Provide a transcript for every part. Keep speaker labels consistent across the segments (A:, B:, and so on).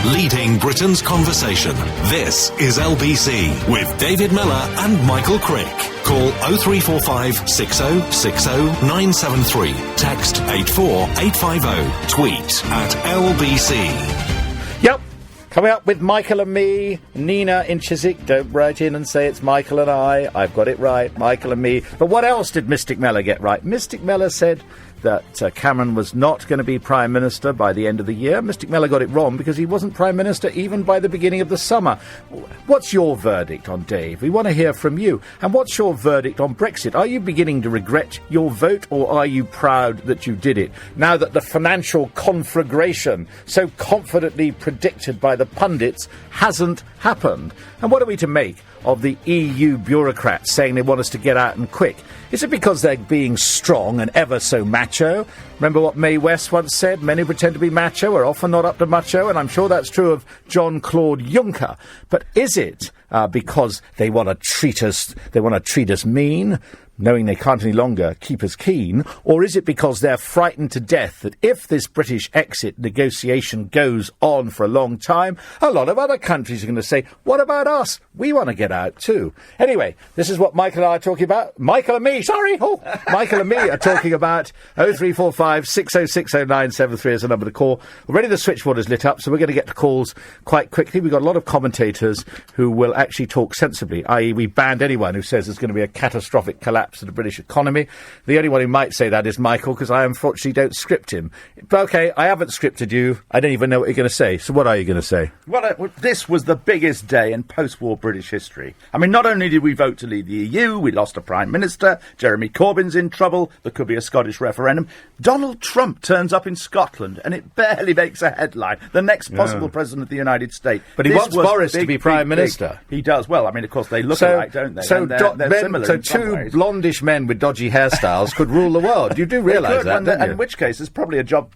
A: leading Britain's conversation. This is LBC with David Mellor and Michael Crick. Call 0345 6060 973. Text 84850. Tweet at LBC.
B: Yep. Coming up with Michael and me, Nina in Chiswick. Don't write in and say it's Michael and I. I've got it right, Michael and me. But what else did Mystic Mellor get right? Mystic Mellor said that Cameron was not going to be Prime Minister by the end of the year. Mystic Mellor got it wrong because he wasn't Prime Minister even by the beginning of the summer. What's your verdict on Dave? We want to hear from you. And what's your verdict on Brexit? Are you beginning to regret your vote, or are you proud that you did it? Now that the financial conflagration, so confidently predicted by the pundits, hasn't happened. And what are we to make of the EU bureaucrats saying they want us to get out and quick? Is it because they're being strong and ever so macho? Remember what Mae West once said, men who pretend to be macho are often not up to mucho, and I'm sure that's true of Jean-Claude Juncker. But is it because they want to treat us mean, knowing they can't any longer keep us keen, or is it because they're frightened to death that if this British exit negotiation goes on for a long time, a lot of other countries are going to say, what about us? We want to get out too. Anyway, this is what Michael and I are talking about. Michael and me are talking about. 0345 6060 973 is the number to call. Already the switchboard is lit up, so we're going to get to calls quite quickly. We've got a lot of commentators who will actually talk sensibly, i.e. we banned anyone who says there's going to be a catastrophic collapse of the British economy. The only one who might say that is Michael, because I unfortunately don't script him. But OK, I haven't scripted you. I don't even know what you're going to say. So what are you going to say?
C: Well, this was the biggest day in post-war British history. I mean, not only did we vote to leave the EU, we lost a Prime Minister, Jeremy Corbyn's in trouble, there could be a Scottish referendum. Donald Trump turns up in Scotland and it barely makes a headline. The next possible President of the United States.
B: But he wants Boris to be Prime Minister.
C: He does. Well, I mean, of course, they look alike, don't they?
B: So,
C: they're similar
B: so
C: in some
B: two
C: ways.
B: blondish men with dodgy hairstyles could rule the world. You do realise that, don't you?
C: In which case, it's probably a job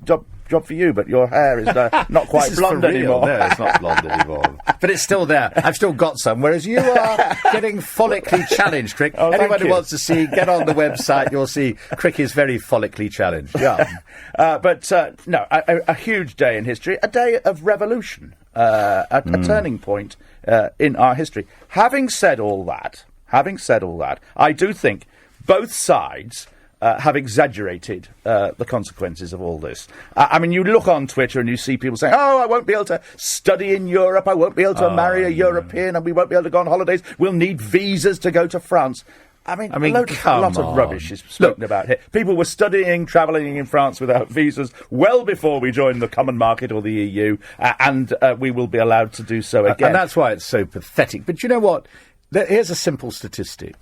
C: for you, but your hair is not quite blonde anymore.
B: No, it's not blonde anymore. But it's still there. I've still got some, whereas you are getting follically challenged, Crick. Anyone who wants to see, get on the website, you'll see Crick is very follically challenged.
C: Yeah. A huge day in history, a day of revolution, a turning point in our history. Having said all that, I do think both sides have exaggerated the consequences of all this. I mean, you look on Twitter and you see people saying, I won't be able to study in Europe, I won't be able to marry a European, and we won't be able to go on holidays, we'll need visas to go to France. I mean a lot of rubbish is spoken about here. People were travelling in France without visas well before we joined the common market or the EU, and we will be allowed to do so again.
B: And that's why it's so pathetic. But you know what? Here's a simple statistic.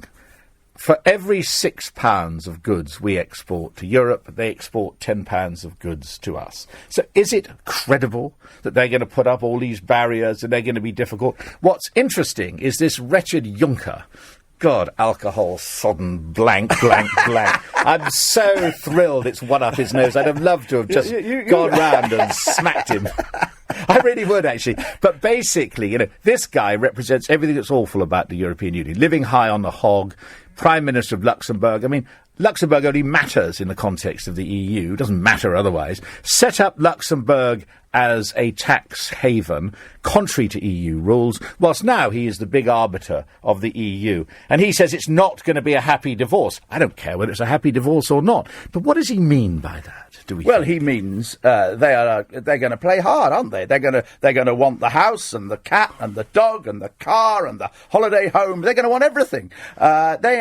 B: For every £6 of goods we export to Europe, they export £10 of goods to us. So is it credible that they're going to put up all these barriers and they're going to be difficult? What's interesting is this wretched Juncker. God, alcohol sodden blank. I'm so thrilled it's one up his nose. I'd have loved to have just gone round and smacked him. I really would, actually. But basically, this guy represents everything that's awful about the European Union. Living high on the hog, Prime Minister of Luxembourg. I mean, Luxembourg only matters in the context of the EU. It doesn't matter otherwise. Set up Luxembourg as a tax haven, contrary to EU rules, whilst now he is the big arbiter of the EU. And he says it's not going to be a happy divorce. I don't care whether it's a happy divorce or not. But what does he mean by that?
C: He means they're going to play hard, aren't they? They're going to want the house and the cat and the dog and the car and the holiday home. They're going to want everything. They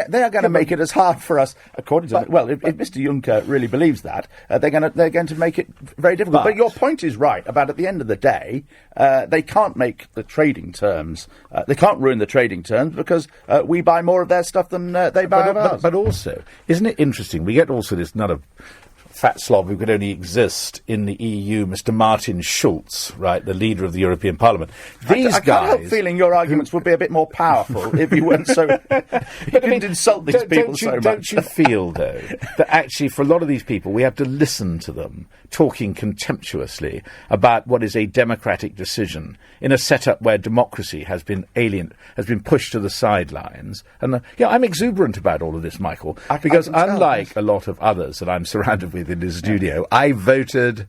C: are going to make it as hard for us, according to if Mr. Juncker really believes that, they're going to make it very difficult. But your point is right about at the end of the day, they can't make the trading terms. They can't ruin the trading terms because we buy more of their stuff than they buy of ours.
B: But also, isn't it interesting? We get also this nut of fat slob who could only exist in the EU, Mr. Martin Schulz, right, the leader of the European Parliament.
C: I can't help feeling your arguments would be a bit more powerful if you weren't so... you didn't insult these people so much.
B: Don't you feel, though, that actually for a lot of these people we have to listen to them talking contemptuously about what is a democratic decision in a setup where democracy has been pushed to the sidelines? And I'm exuberant about all of this, Michael, because unlike a lot of others that I'm surrounded with in this studio, I voted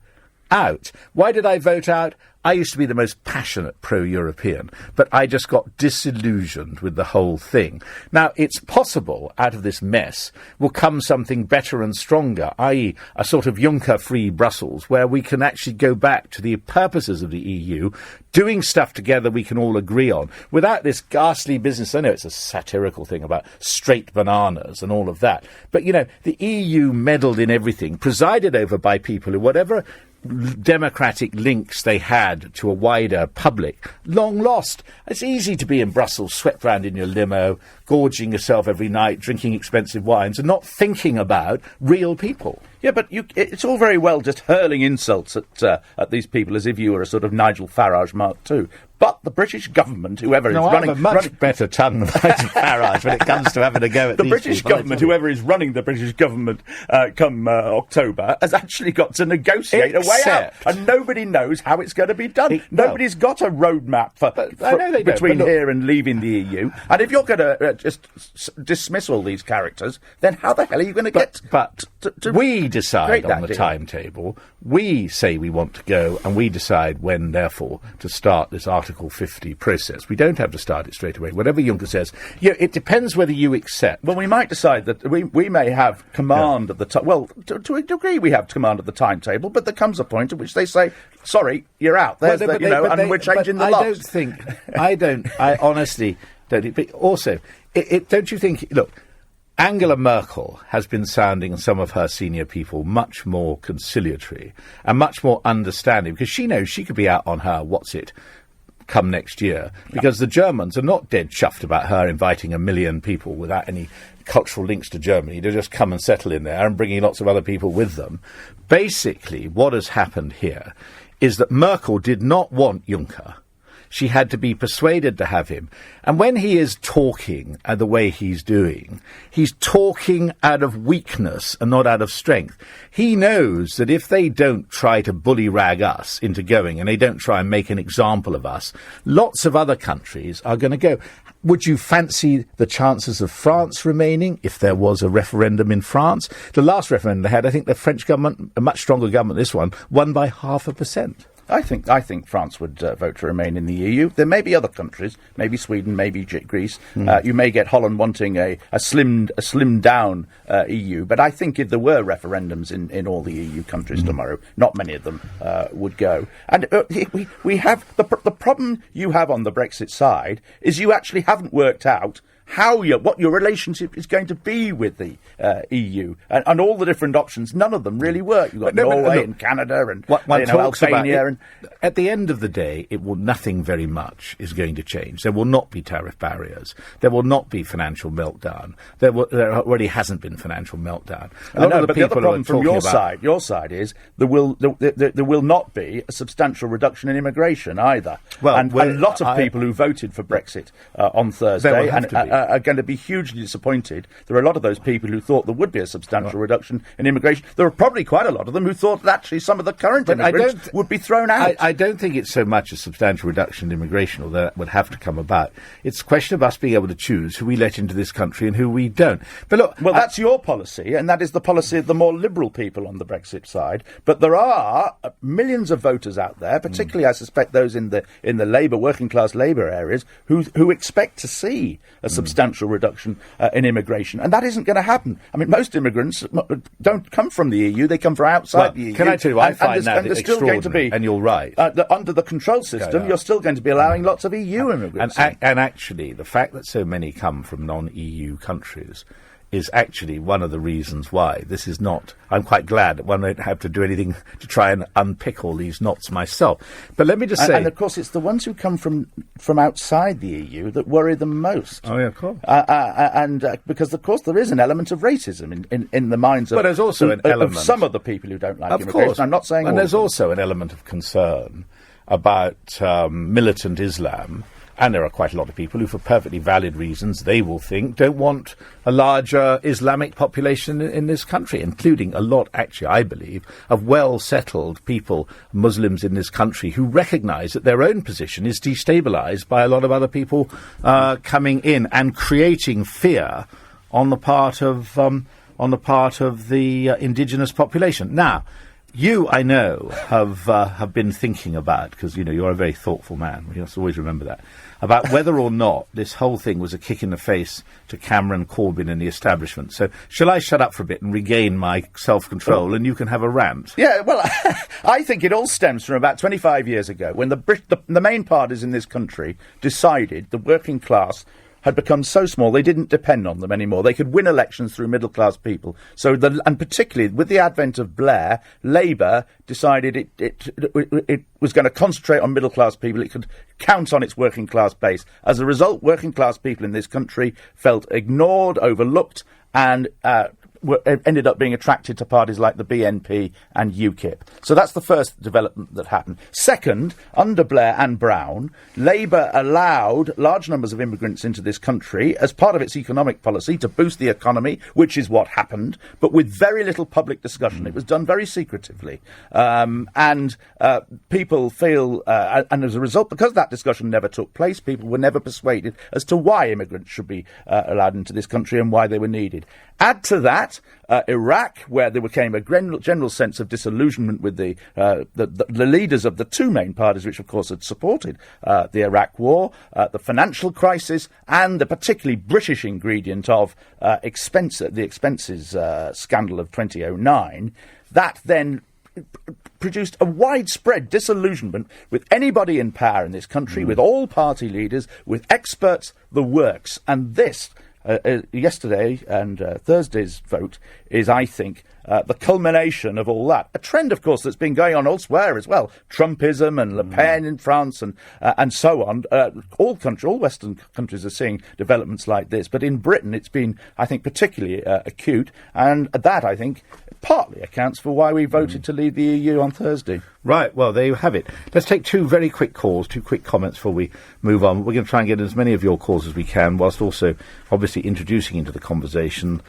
B: out. Why did I vote out? I used to be the most passionate pro-European, but I just got disillusioned with the whole thing. Now, it's possible out of this mess will come something better and stronger, i.e. a sort of Juncker-free Brussels, where we can actually go back to the purposes of the EU, doing stuff together we can all agree on, without this ghastly business. I know it's a satirical thing about straight bananas and all of that, but, you know, the EU meddled in everything, presided over by people who, whatever democratic links they had to a wider public, long lost. It's easy to be in Brussels, swept round in your limo, gorging yourself every night, drinking expensive wines, and not thinking about real people.
C: Yeah, but it's all very well just hurling insults at these people as if you were a sort of Nigel Farage Mark II. But the British government, whoever is running...
B: I have a much better tongue than Nigel Farage when it comes to having a go at
C: the
B: these
C: British
B: people.
C: government, whoever is running the British government come October, has actually got to negotiate a way out. And nobody knows how it's going to be done. Nobody's got a roadmap between here and leaving the EU. And if you're going to just dismiss all these characters, then how the hell are you going to get...
B: But we decide on the timetable. We say we want to go, and we decide when, therefore, to start this Article 50 process. We don't have to start it straight away. Whatever Juncker says, it depends whether you accept.
C: Well, we might decide that we may have command of the time. Well, to a degree, we have command of the timetable, but there comes a point at which they say, "Sorry, you're out." There's we're changing the lot.
B: I honestly don't. But also, don't you think? Look. Angela Merkel has been sounding some of her senior people much more conciliatory and much more understanding, because she knows she could be out on her come next year, because the Germans are not dead chuffed about her inviting 1 million people without any cultural links to Germany to just come and settle in there and bringing lots of other people with them. Basically, what has happened here is that Merkel did not want Juncker. She had to be persuaded to have him. And when he is talking the way he's doing, he's talking out of weakness and not out of strength. He knows that if they don't try to bully-rag us into going, and they don't try and make an example of us, lots of other countries are going to go. Would you fancy the chances of France remaining if there was a referendum in France? The last referendum they had, I think the French government, a much stronger government than this one, won by 0.5%.
C: I think France would vote to remain in the EU. There may be other countries, maybe Sweden, maybe Greece. You may get Holland wanting a slimmed down EU. But I think if there were referendums in all the EU countries tomorrow, not many of them would go. And we have the problem you have on the Brexit side is you actually haven't worked out what your relationship is going to be with the EU, and all the different options. None of them really work. You've got Norway and Canada and Albania.
B: At the end of the day, nothing very much is going to change. There will not be tariff barriers. There will not be financial meltdown. There already hasn't been financial meltdown.
C: But the other problem from your side is there will not be a substantial reduction in immigration either. Well, and a lot of people who voted for Brexit on Thursday are going to be hugely disappointed. There are a lot of those people who thought there would be a substantial reduction in immigration. There are probably quite a lot of them who thought that actually some of the current immigrants would be thrown out.
B: I don't think it's so much a substantial reduction in immigration, although that would have to come about. It's a question of us being able to choose who we let into this country and who we don't. But look,
C: that's your policy, and that is the policy of the more liberal people on the Brexit side. But there are millions of voters out there, particularly I suspect those in the Labour, working class Labour areas, who expect to see a substantial reduction in immigration, and that isn't going to happen. I mean, most immigrants don't come from the EU; they come from outside the EU.
B: Can I tell you, I find that extraordinary, and you're right.
C: Under the control system, you're still going to be allowing lots of EU immigrants.
B: And actually, the fact that so many come from non-EU countries is actually one of the reasons why this is not... I'm quite glad that one won't have to do anything to try and unpick all these knots myself. But let me just say...
C: And of course, it's the ones who come from outside the EU that worry them most.
B: Oh, yeah, of course.
C: Because, of course, there is an element of racism in the minds of...
B: But there's also an element...
C: of some of the people who don't like immigration.
B: Of course.
C: I'm not saying
B: And there's also an element of concern about militant Islam. And there are quite a lot of people who, for perfectly valid reasons, they will think, don't want a larger Islamic population in this country, including a lot, actually, I believe, of well-settled people, Muslims in this country, who recognise that their own position is destabilised by a lot of other people coming in and creating fear on the part of the indigenous population. Now, You, I know, have been thinking about, because, you know, you're a very thoughtful man, we must always remember that, about whether or not this whole thing was a kick in the face to Cameron, Corbyn and the establishment. So shall I shut up for a bit and regain my self-control and you can have a rant?
C: Yeah, well, I think it all stems from about 25 years ago when the main parties in this country decided the working class had become so small they didn't depend on them anymore. They could win elections through middle-class people. And particularly with the advent of Blair, Labour decided it was going to concentrate on middle-class people. It could count on its working-class base. As a result, working-class people in this country felt ignored, overlooked, and ended up being attracted to parties like the BNP and UKIP. So that's the first development that happened. Second, under Blair and Brown, Labour allowed large numbers of immigrants into this country as part of its economic policy to boost the economy, which is what happened, but with very little public discussion. It was done very secretively. People feel, and as a result, because that discussion never took place, people were never persuaded as to why immigrants should be allowed into this country and why they were needed. Add to that Iraq, where there became a general sense of disillusionment with the leaders of the two main parties, which of course had supported the Iraq war, the financial crisis, and the particularly British ingredient of the expenses scandal of 2009. That then produced a widespread disillusionment with anybody in power in this country, with all party leaders, with experts, the works. And this yesterday and Thursday's vote is, I think, the culmination of all that. A trend, of course, that's been going on elsewhere as well. Trumpism and Le Pen in France and so on. All Western countries are seeing developments like this. But in Britain, it's been, I think, particularly acute. And that, I think, partly accounts for why we voted to leave the EU on Thursday.
B: Right, well, there you have it. Let's take two very quick calls, two quick comments before we move on. We're going to try and get as many of your calls as we can, whilst also obviously introducing into the conversation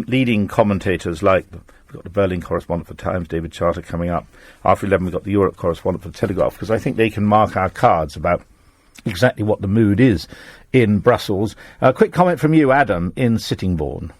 B: leading commentators like, we've got the Berlin correspondent for Times, David Charter, coming up. After 11, we've got the Europe correspondent for the Telegraph, because I think they can mark our cards about exactly what the mood is in Brussels. A quick comment from you, Adam, in Sittingbourne.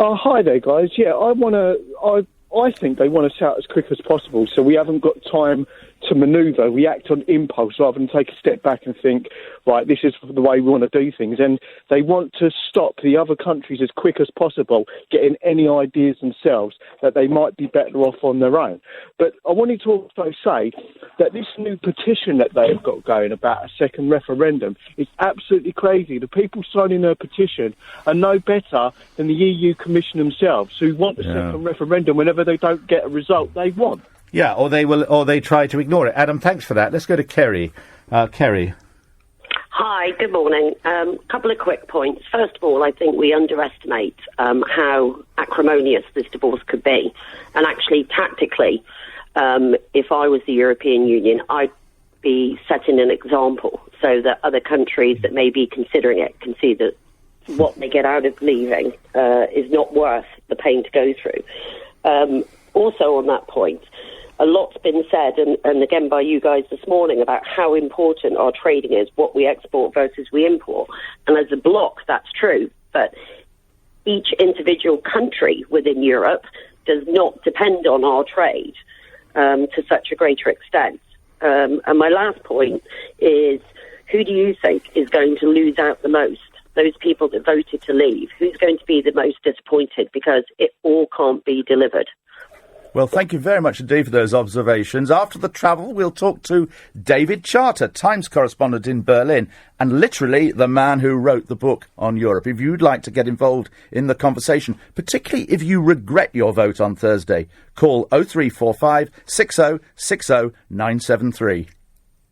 D: Hi there, guys. Yeah, I think they want us out as quick as possible, so we haven't got time to manoeuvre. We act on impulse rather than take a step back and think, right, this is the way we want to do things. And they want to stop the other countries as quick as possible getting any ideas themselves that they might be better off on their own. But I wanted to also say that this new petition that they have got going about a second referendum is absolutely crazy. The people signing a petition are no better than the EU Commission themselves, who want a second referendum whenever they don't get a result they want.
B: Yeah, or they try to ignore it. Adam, thanks for that. Let's go to Kerry. Kerry.
E: Hi, good morning. Couple of quick points. First of all, I think we underestimate how acrimonious this divorce could be. And actually, tactically, if I was the European Union, I'd be setting an example so that other countries that may be considering it can see that what they get out of leaving is not worth the pain to go through. Also on that point, a lot's been said, and again by you guys this morning, about how important our trading is, what we export versus we import. And as a bloc, that's true. But each individual country within Europe does not depend on our trade to such a greater extent. And my last point is, who do you think is going to lose out the most? Those people that voted to leave. Who's going to be the most disappointed because it all can't be delivered?
C: Well, thank you very much indeed for those observations. After the travel, we'll talk to David Charter, Times correspondent in Berlin, and literally the man who wrote the book on Europe. If you'd like to get involved in the conversation, particularly if you regret your vote on Thursday, call 0345 6060 973.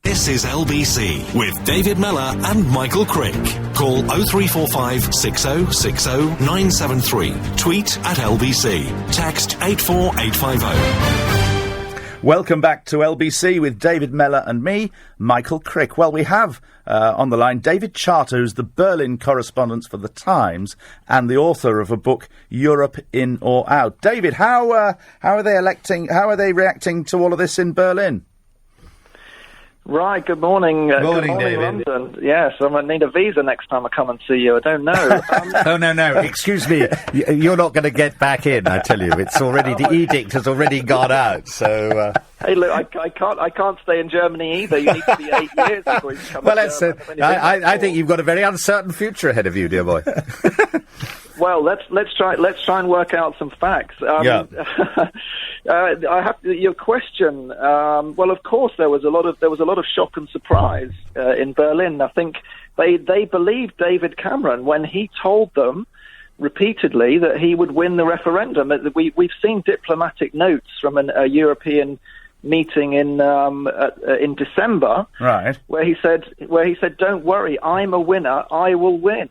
A: This is LBC with David Mellor and Michael Crick. Call 0345 6060 973. Tweet at LBC. Text 84850.
C: Welcome back to LBC with David Mellor and me, Michael Crick. Well, we have on the line David Charter, who's the Berlin correspondent for The Times and the author of a book, Europe In or Out. David, how are they reacting to all of this in Berlin?
F: Right, good morning.
B: Morning,
F: good
B: David.
F: London. Yes, I might need a visa next time I come and see you. I don't know.
B: Oh, no. Excuse me. You're not going to get back in, I tell you. It's already, the edict has already gone out, so...
F: Hey, look, I can't stay in Germany either. You need to be 8 years before you become
B: Well,
F: a German.
B: I think you've got a very uncertain future ahead of you, dear boy.
F: Well, let's try and work out some facts.
B: Yeah.
F: I have your question. Well, of course, there was a lot of shock and surprise in Berlin. I think they believed David Cameron when he told them repeatedly that he would win the referendum. We've seen diplomatic notes from a European meeting in December,
B: Right.
F: where he said, "Don't worry, I'm a winner. I will win."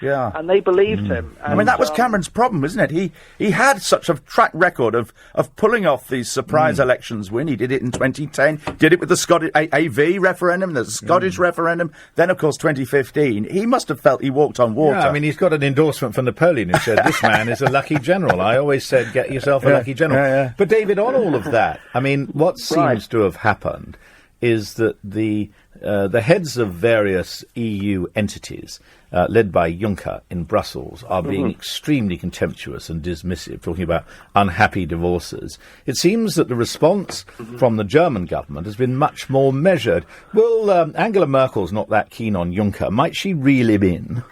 B: Yeah.
F: And they believed him.
C: I mean, that was Cameron's problem, isn't it? He had such a track record of pulling off these surprise elections win. He did it in 2010, did it with the Scottish AV referendum, the Scottish referendum, then, of course, 2015. He must have felt he walked on water.
B: Yeah, I mean, he's got an endorsement from Napoleon who said, this man is a lucky general. I always said, get yourself a lucky general.
C: Yeah.
B: But, David, on all of that, I mean, what seems to have happened is that the heads of various EU entities, led by Juncker in Brussels, are being extremely contemptuous and dismissive, talking about unhappy divorces. It seems that the response from the German government has been much more measured. Well, Angela Merkel's not that keen on Juncker. Might she reel him in?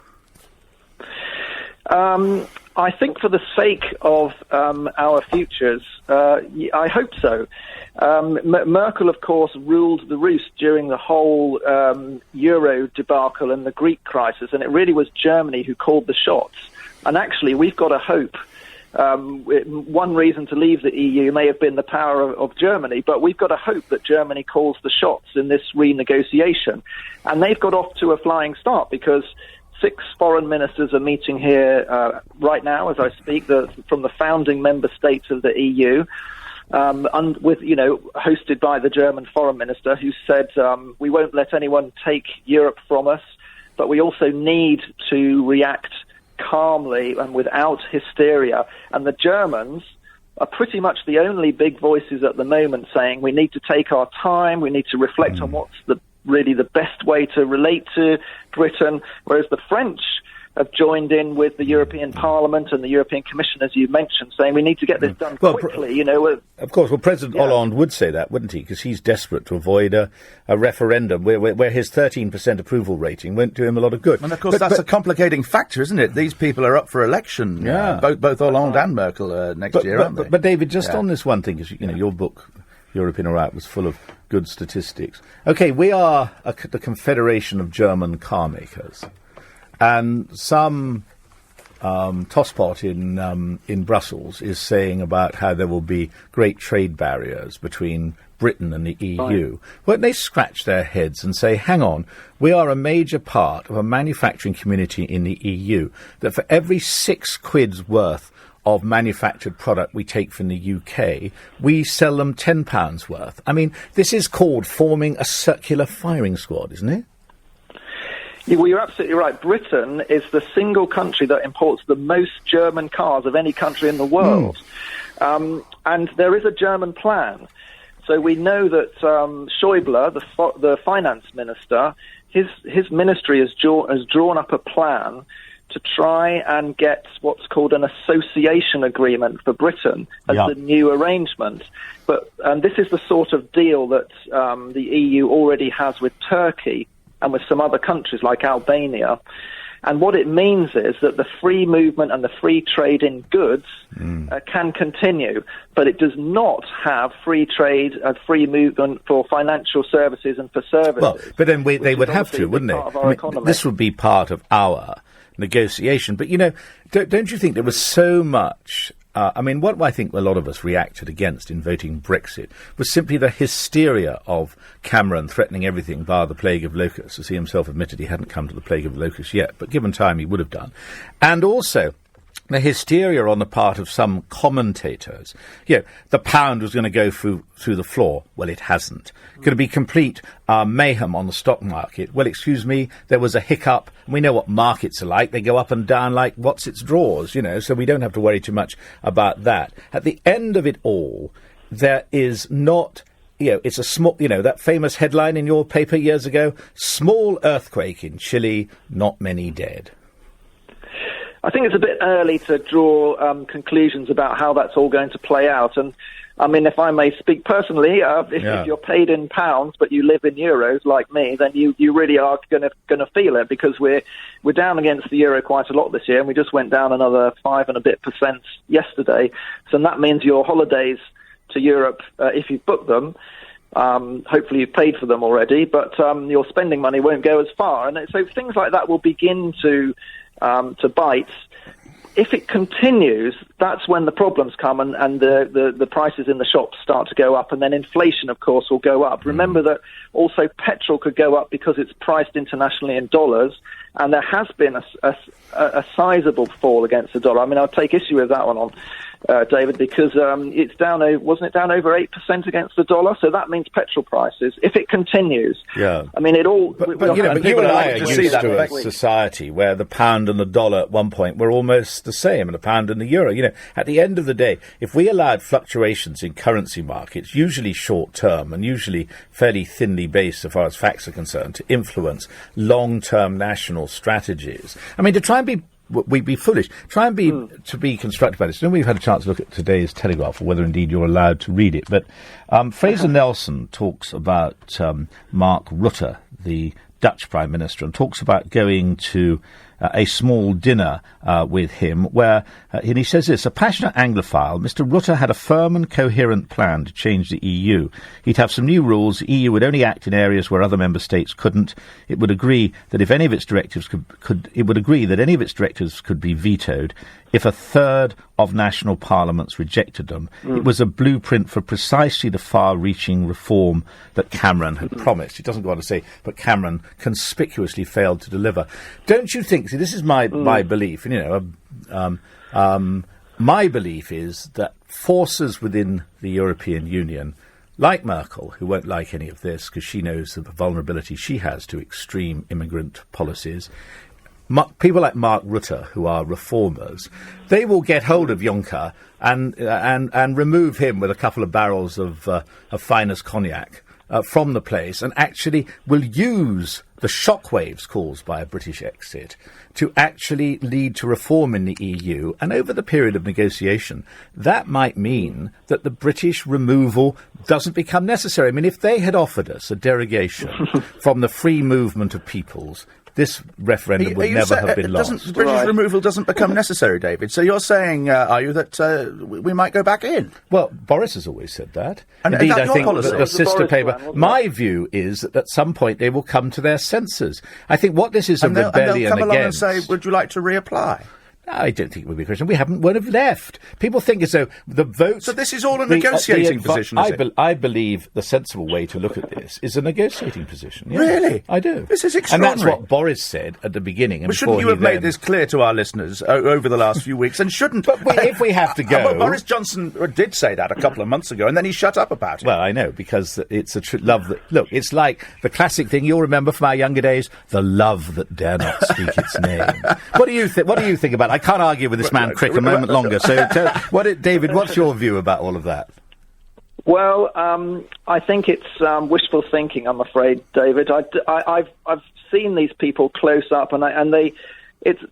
F: I think for the sake of our futures, I hope so. Merkel, of course, ruled the roost during the whole Euro debacle and the Greek crisis, and it really was Germany who called the shots. And actually, we've got to hope. One reason to leave the EU may have been the power of Germany, but we've got to hope that Germany calls the shots in this renegotiation. And they've got off to a flying start because 6 foreign ministers are meeting here right now as I speak, from the founding member states of the EU. Hosted by the German foreign minister, who said, we won't let anyone take Europe from us, but we also need to react calmly and without hysteria. And the Germans are pretty much the only big voices at the moment saying we need to take our time, we need to reflect on what's really the best way to relate to Britain, whereas the French have joined in with the European Parliament and the European Commission, as you mentioned, saying we need to get this done quickly.
B: Of course. Well, President Hollande would say that, wouldn't he? Because he's desperate to avoid a referendum where his 13% approval rating won't do him a lot of good.
C: And of course, that's a complicating factor, isn't it? These people are up for election, both Hollande and Merkel next year, aren't they?
B: But David, just on this one thing, because your book, European Right, was full of good statistics. Okay, we are the Confederation of German car makers. And some tosspot in Brussels is saying about how there will be great trade barriers between Britain and the EU. Right. Won't they scratch their heads and say, hang on, we are a major part of a manufacturing community in the EU, that for every £6 worth of manufactured product we take from the UK, we sell them £10 worth. I mean, this is called forming a circular firing squad, isn't it?
F: Yeah, well, you're absolutely right. Britain is the single country that imports the most German cars of any country in the world. And there is a German plan. So we know that Schäuble, the finance minister, his ministry has drawn up a plan to try and get what's called an association agreement for Britain as the new arrangement. But this is the sort of deal that the EU already has with Turkey and with some other countries like Albania. And what it means is that the free movement and the free trade in goods can continue, but it does not have free trade and free movement for financial services and for services.
B: Well, but then they would have to, wouldn't they? This would be part of our negotiation. But, don't you think there was so much... what I think a lot of us reacted against in voting Brexit was simply the hysteria of Cameron threatening everything bar the plague of locusts, as he himself admitted he hadn't come to the plague of locusts yet, but given time he would have done. And also the hysteria on the part of some commentators. The pound was going to go through the floor. Well, it hasn't. Going to be complete mayhem on the stock market. Well, excuse me, there was a hiccup. We know what markets are like. They go up and down like what's its drawers, so we don't have to worry too much about that. At the end of it all, there is not it's a small, that famous headline in your paper years ago, small earthquake in Chile, not many dead.
F: I think it's a bit early to draw conclusions about how that's all going to play out. And, I mean, if I may speak personally, if you're paid in pounds but you live in euros like me, then you really are going to feel it, because we're down against the euro quite a lot this year, and we just went down another 5% and a bit yesterday. So that means your holidays to Europe, if you've booked them, hopefully you've paid for them already, but your spending money won't go as far. And so things like that will begin to bite. If it continues, that's when the problems come, and the prices in the shops start to go up, and then inflation, of course, will go up. Remember that also petrol could go up because it's priced internationally in dollars, and there has been a sizable fall against the dollar. I mean, I'll take issue with that one on David, because it's down. Wasn't it down over 8% against the dollar? So that means petrol prices, if it continues.
B: Yeah.
F: I mean, it all.
B: But you and I are used to a society where the pound and the dollar at one point were almost the same, and the pound and the euro. At the end of the day, if we allowed fluctuations in currency markets, usually short term and usually fairly thinly based, so far as facts are concerned, to influence long-term national strategies. I mean, to try and we'd be foolish. Try and be constructive about this. We've had a chance to look at today's Telegraph, or whether indeed you're allowed to read it. But Fraser Nelson talks about Mark Rutte, the Dutch Prime Minister, and talks about going to a small dinner with him, where and he says this: a passionate Anglophile, Mr. Rutte had a firm and coherent plan to change the EU. He'd have some new rules. The EU would only act in areas where other member states couldn't. It would agree that if any of its directives could be vetoed if a third of national parliaments rejected them. It was a blueprint for precisely the far-reaching reform that Cameron had promised. It doesn't go on to say, but Cameron conspicuously failed to deliver. Don't you think? See, this is my belief. My belief is that forces within the European Union, like Merkel, who won't like any of this because she knows the vulnerability she has to extreme immigrant policies, people like Mark Rutte, who are reformers, they will get hold of Juncker and remove him with a couple of barrels of finest cognac from the place, and actually will use the shockwaves caused by a British exit to actually lead to reform in the EU. And over the period of negotiation, that might mean that the British removal doesn't become necessary. I mean, if they had offered us a derogation from the free movement of peoples, this referendum would never have been lost.
C: British removal doesn't become necessary, David. So you're saying, are you, that we might go back in?
B: Well, Boris has always said that.
C: And
B: indeed,
C: I think
B: the sister paper. My view is that at some point they will come to their senses. I think what this is a rebellion against. And they'll come along and say,
C: would you like to reapply?
B: I don't think it would be a question. We would have left. People think as though the vote...
C: So this is all a negotiating position, is it?
B: I believe the sensible way to look at this is a negotiating position. Yeah,
C: really?
B: I do.
C: This is extraordinary.
B: And that's what Boris said at the beginning.
C: But shouldn't you have made this clear to our listeners over the last few weeks? And shouldn't...
B: But if we have to go...
C: Well, Boris Johnson did say that a couple of months ago, and then he shut up about it.
B: Well, I know, because it's a love that... Look, it's like the classic thing you'll remember from our younger days, the love that dare not speak its name. What do you think about it? I can't argue with this man Crick a moment longer. So, David, what's your view about all of that?
F: Well, I think it's wishful thinking, I'm afraid, David. I've seen these people close up, and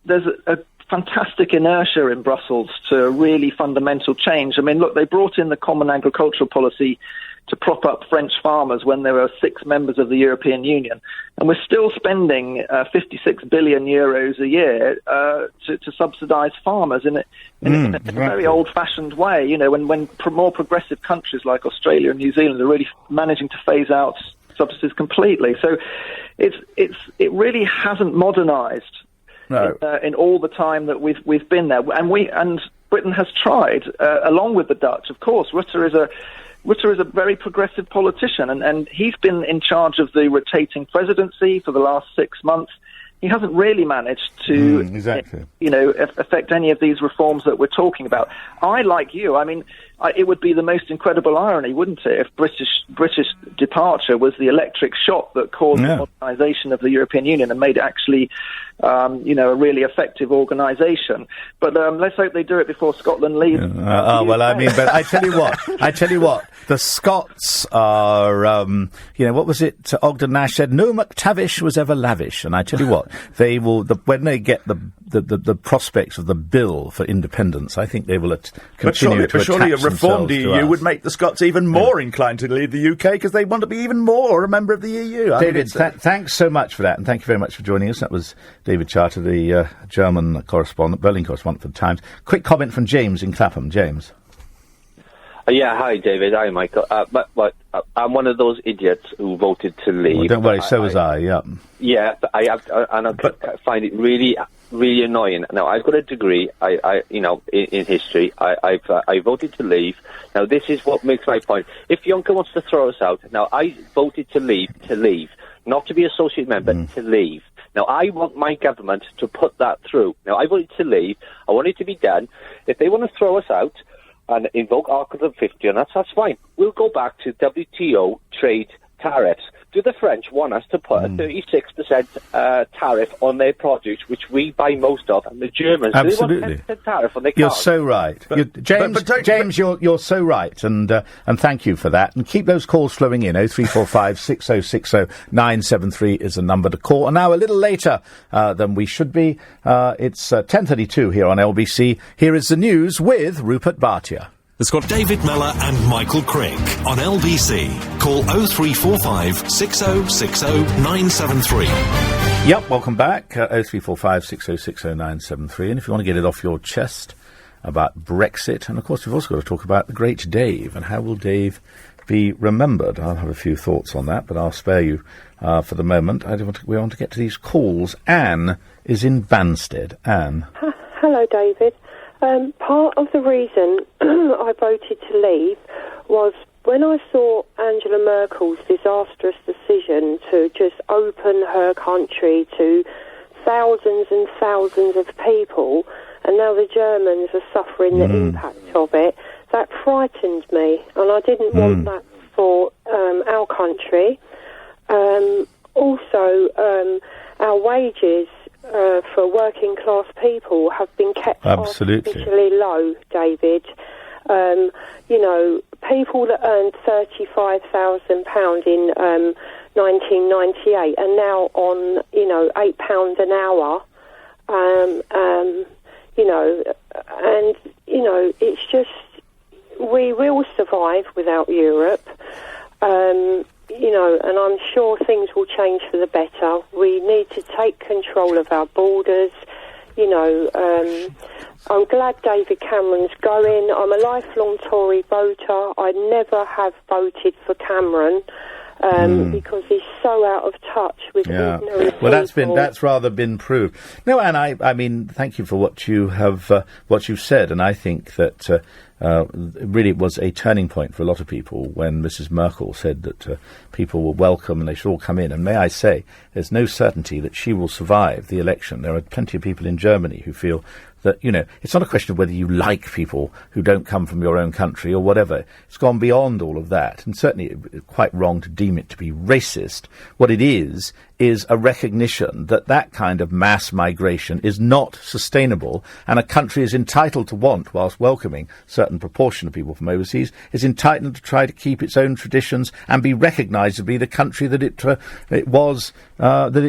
F: there's a fantastic inertia in Brussels to really fundamental change. I mean, look, they brought in the Common Agricultural Policy to prop up French farmers when there were 6 members of the European Union. And we're still spending 56 billion euros a year to subsidise farmers in a very old-fashioned way. You know, when more progressive countries like Australia and New Zealand are really managing to phase out subsidies completely. So it really hasn't modernised in all the time that we've been there. And Britain has tried, along with the Dutch, of course. Rutte is a very progressive politician, and he's been in charge of the rotating presidency for the last 6 months. He hasn't really managed to, affect any of these reforms that we're talking about. I, like you, I mean, it would be the most incredible irony, wouldn't it, if British departure was the electric shock that caused the modernisation of the European Union and made it actually, a really effective organisation. But let's hope they do it before Scotland leaves.
B: Well, I mean, but I tell you what, the Scots are, what was it? Ogden Nash said, "No McTavish was ever lavish," and I tell you what, they will when they get the prospects of the bill for independence, I think they will continue to attach
C: surely a reformed EU would make the Scots even more inclined to leave the UK because they want to be even more a member of the EU.
B: David, thanks so much for that, and thank you very much for joining us. That was David Charter, the German correspondent, Berlin correspondent for the Times. Quick comment from James in Clapham. James.
G: Hi, David. Hi, Michael. But I'm one of those idiots who voted to leave.
B: Well, don't worry, so was I, yeah.
G: Yeah, but I find it really, really annoying. Now, I've got a degree, in history. I voted to leave. Now, this is what makes my point. If Juncker wants to throw us out, now, I voted to leave, not to be associate member, to leave. Now, I want my government to put that through. Now, I voted to leave. I want it to be done. If they want to throw us out and invoke Article 50 on us, that's fine. We'll go back to WTO trade tariffs. Do the French want us to put a 36% tariff on their produce, which we buy most of, and the Germans,
B: absolutely,
G: do they want 10% tariff on their cars?
B: You're so right. James, you're so right, and thank you for that. And keep those calls flowing in. 0345 6060 973 is the number to call. And now, a little later than we should be, it's 10:32 here on LBC. Here is the news with Rupert Bhatia.
A: It's got David Mellor and Michael Crick on LBC. Call 0345 6060 973.
B: Yep, welcome back. 0345 6060 973. And if you want to get it off your chest about Brexit, and of course we've also got to talk about the great Dave and how will Dave be remembered. I'll have a few thoughts on that, but I'll spare you for the moment. We want to get to these calls. Anne is in Banstead. Anne.
H: Hello, David. Part of the reason I voted to leave was when I saw Angela Merkel's disastrous decision to just open her country to thousands and thousands of people, and now the Germans are suffering the impact of it. That frightened me, and I didn't want that for our country. Also, our wages for working class people have been kept artificially low, David. People that earned £35,000 in 1998 are now on, £8 an hour. It's just, we will survive without Europe. And I'm sure things will change for the better. We need to take control of our borders. I'm glad David Cameron's going. I'm a lifelong Tory voter. I never have voted for Cameron because he's so out of touch with ordinary people.
B: Well, that's rather been proved. No, Anne, I mean, thank you for what you've said, and I think that really it was a turning point for a lot of people when Mrs. Merkel said that people were welcome and they should all come in. And may I say, there's no certainty that she will survive the election. There are plenty of people in Germany who feel that, it's not a question of whether you like people who don't come from your own country or whatever. It's gone beyond all of that. And certainly quite wrong to deem it to be racist. What it is a recognition that that kind of mass migration is not sustainable, and a country is entitled to want, whilst welcoming a certain proportion of people from overseas, is entitled to try to keep its own traditions and be recognised to be the country that it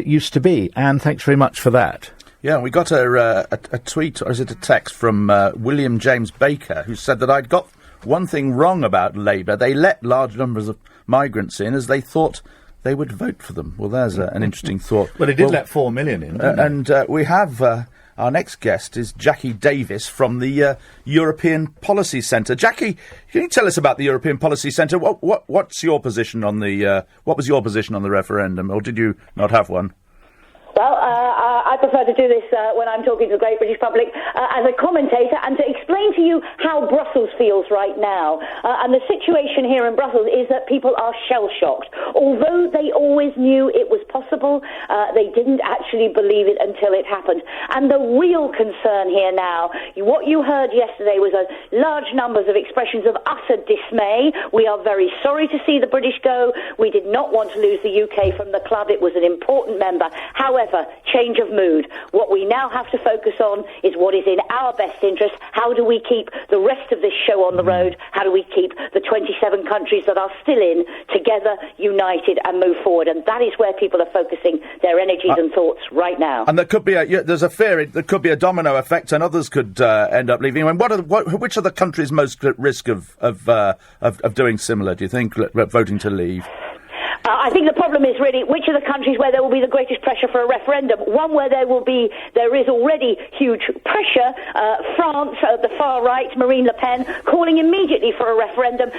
B: used to be. Anne, thanks very much for that.
C: Yeah, we got a tweet, or is it a text, from William James Baker, who said that I'd got one thing wrong about Labour. They let large numbers of migrants in as they thought they would vote for them. Well, there's an interesting thought.
B: Well, they did let 4 million in, didn't
C: and we have our next guest is Jackie Davis from the European Policy Centre. Jackie, can you tell us about the European Policy Centre? What's your position on the what was your position on the referendum, or did you not have one?
I: Well, I I prefer to do this when I'm talking to the great British public as a commentator and to explain to you how Brussels feels right now. And the situation here in Brussels is that people are shell-shocked. Although they always knew it was possible, they didn't actually believe it until it happened. And the real concern here now, what you heard yesterday was large numbers of expressions of utter dismay. We are very sorry to see the British go. We did not want to lose the UK from the club. It was an important member. However, change of mood. What we now have to focus on is what is in our best interest. How do we keep the rest of this show on the road? How do we keep the 27 countries that are still in together, united, and move forward? And that is where people are focusing their energies and thoughts right now.
C: And there could be there's a fear there could be a domino effect, and others could end up leaving. I mean, which are the countries most at risk of doing similar? Do you think, voting to leave?
I: I think the problem is really which are the countries where there will be the greatest pressure for a referendum. One where there is already huge pressure. France, the far right, Marine Le Pen, calling immediately for a referendum.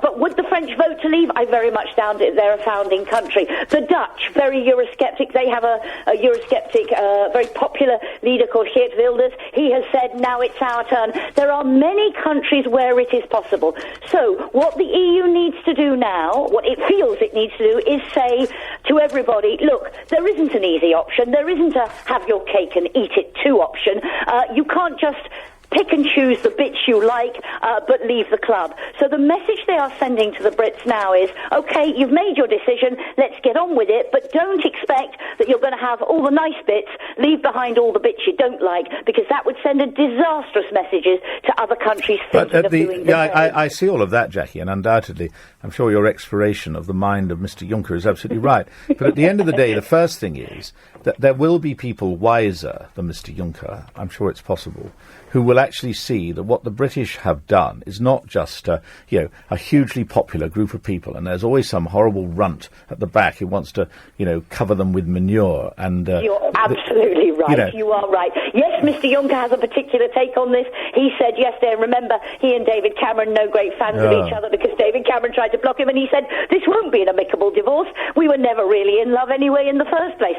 I: But would the French vote to leave? I very much doubt it. They're a founding country. The Dutch, very Eurosceptic. They have a Eurosceptic, very popular leader called Geert Wilders. He has said, now it's our turn. There are many countries where it is possible. So what the EU needs to do now, what it feels it needs to do, is say to everybody, look, there isn't an easy option. There isn't a have your cake and eat it too option. You can't just pick and choose the bits you like, but leave the club. So the message they are sending to the Brits now is, OK, you've made your decision, let's get on with it, but don't expect that you're going to have all the nice bits, leave behind all the bits you don't like, because that would send a disastrous messages to other countries thinking of doing the same.
B: I see all of that, Jackie, and undoubtedly, I'm sure your exploration of the mind of Mr. Juncker is absolutely right. But at the end of the day, the first thing is that there will be people wiser than Mr. Juncker, I'm sure it's possible, who will actually see that what the British have done is not just, a hugely popular group of people, and there's always some horrible runt at the back who wants to, cover them with manure. And
I: you're absolutely right. You are right. Yes, Mr. Juncker has a particular take on this. He said yesterday, and remember, he and David Cameron, no great fans of each other, because David Cameron tried to block him, and he said, this won't be an amicable divorce. We were never really in love anyway in the first place.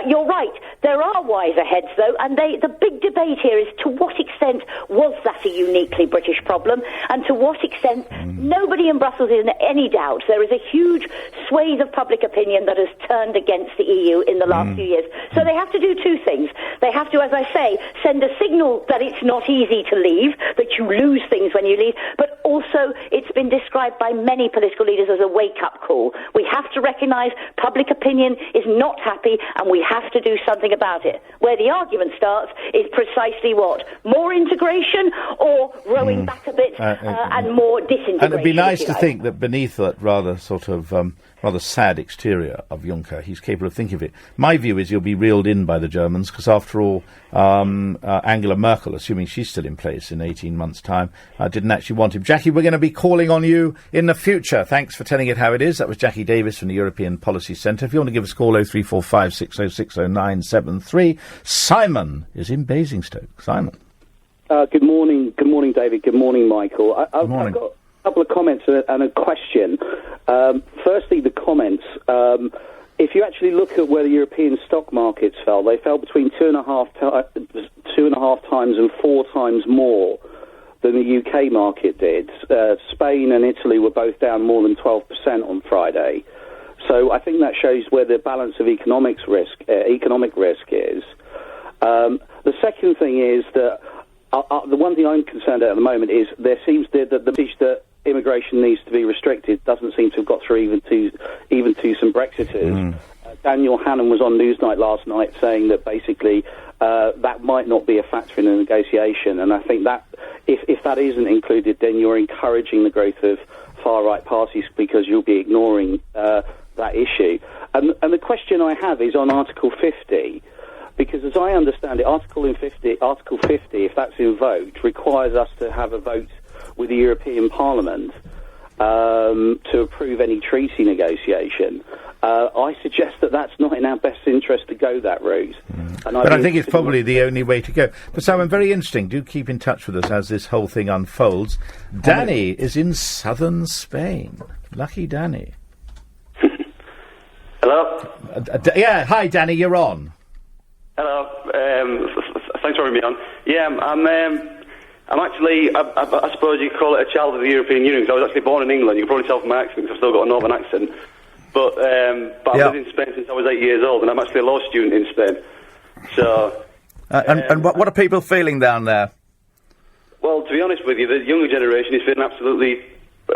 I: You're right. There are wiser heads, though, and the big debate here is to what extent was that a uniquely British problem, and to what extent nobody in Brussels is in any doubt. There is a huge swathe of public opinion that has turned against the EU in the last few years. So they have to do two things. They have to, as I say, send a signal that it's not easy to leave, that you lose things when you leave, but also it's been described by many political leaders as a wake-up call. We have to recognise public opinion is not happy, and we have to do something about it. Where the argument starts is precisely what? More integration or rowing back a bit and more disintegration?
B: And it'd be nice to think that beneath that rather sort of rather sad exterior of Juncker, he's capable of thinking of it. My view is he'll be reeled in by the Germans, because after all, Angela Merkel, assuming she's still in place in 18 months' time, didn't actually want him. Jackie, we're going to be calling on you in the future. Thanks for telling it how it is. That was Jackie Davis from the European Policy Centre. If you want to give us a call, 0345 6060 973. Simon is in Basingstoke. Simon.
J: Good morning, David. Good morning, Michael.
B: Good morning.
J: I've got a couple of comments and a question. Firstly, the comments. If you actually look at where the European stock markets fell, they fell between 2.5 times and 4 times more than the UK market did. Spain and Italy were both down more than 12% on Friday. So I think that shows where the balance of economic risk is. The second thing is that the one thing I'm concerned at the moment is there seems that the message that immigration needs to be restricted doesn't seem to have got through even to some Brexiters. Daniel Hannan was on Newsnight last night saying that basically that might not be a factor in the negotiation, and I think that if that isn't included, then you're encouraging the growth of far-right parties because you'll be ignoring that issue. And the question I have is on Article 50. Because as I understand it, Article 50, if that's invoked, requires us to have a vote with the European Parliament to approve any treaty negotiation. I suggest that that's not in our best interest to go that route.
B: But I think it's probably the only way to go. But Simon, very interesting. Do keep in touch with us as this whole thing unfolds. Danny is in southern Spain. Lucky Danny.
K: Hello?
B: Yeah, hi Danny, you're on.
K: Hello. Thanks for having me on. Yeah, I'm actually, I suppose you could call it a child of the European Union, because I was actually born in England. You can probably tell from my accent, because I've still got a northern accent. But I've lived in Spain since I was 8 years old, and I'm actually a law student in Spain. So...
C: and what are people feeling down there?
K: Well, to be honest with you, the younger generation is feeling absolutely,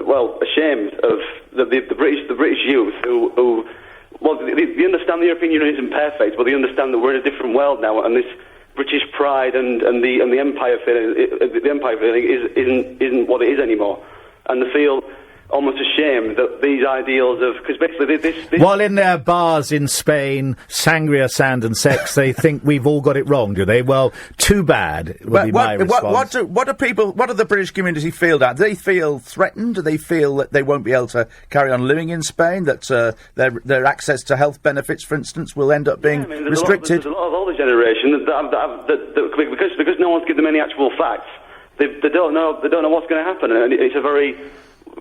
K: well, ashamed of the British youth who well, they understand the European Union isn't perfect, but they understand that we're in a different world now, and this British pride and the empire feeling isn't what it is anymore, and they feel almost ashamed that these ideals of, because basically this
B: while in their bars in Spain, sangria, sand and sex, they think we've all got it wrong, do they? Well, too bad would be my response.
C: What do the British community feel that? Do they feel threatened? Do they feel that they won't be able to carry on living in Spain, that their access to health benefits, for instance, will end up being restricted?
K: There's a lot of older generation because no one's given them any actual facts. They don't know what's going to happen, and it's a very...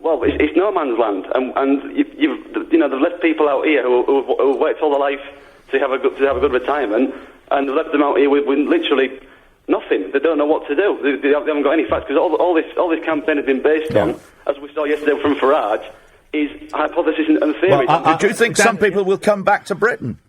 K: Well, it's no man's land, and they've left people out here who've worked all their life to have a good retirement, and they've left them out here with literally nothing. They don't know what to do. They haven't got any facts, because all this campaign has been based on, as we saw yesterday from Farage, is hypothesis and theory.
C: Well, do you think some people will come back to Britain?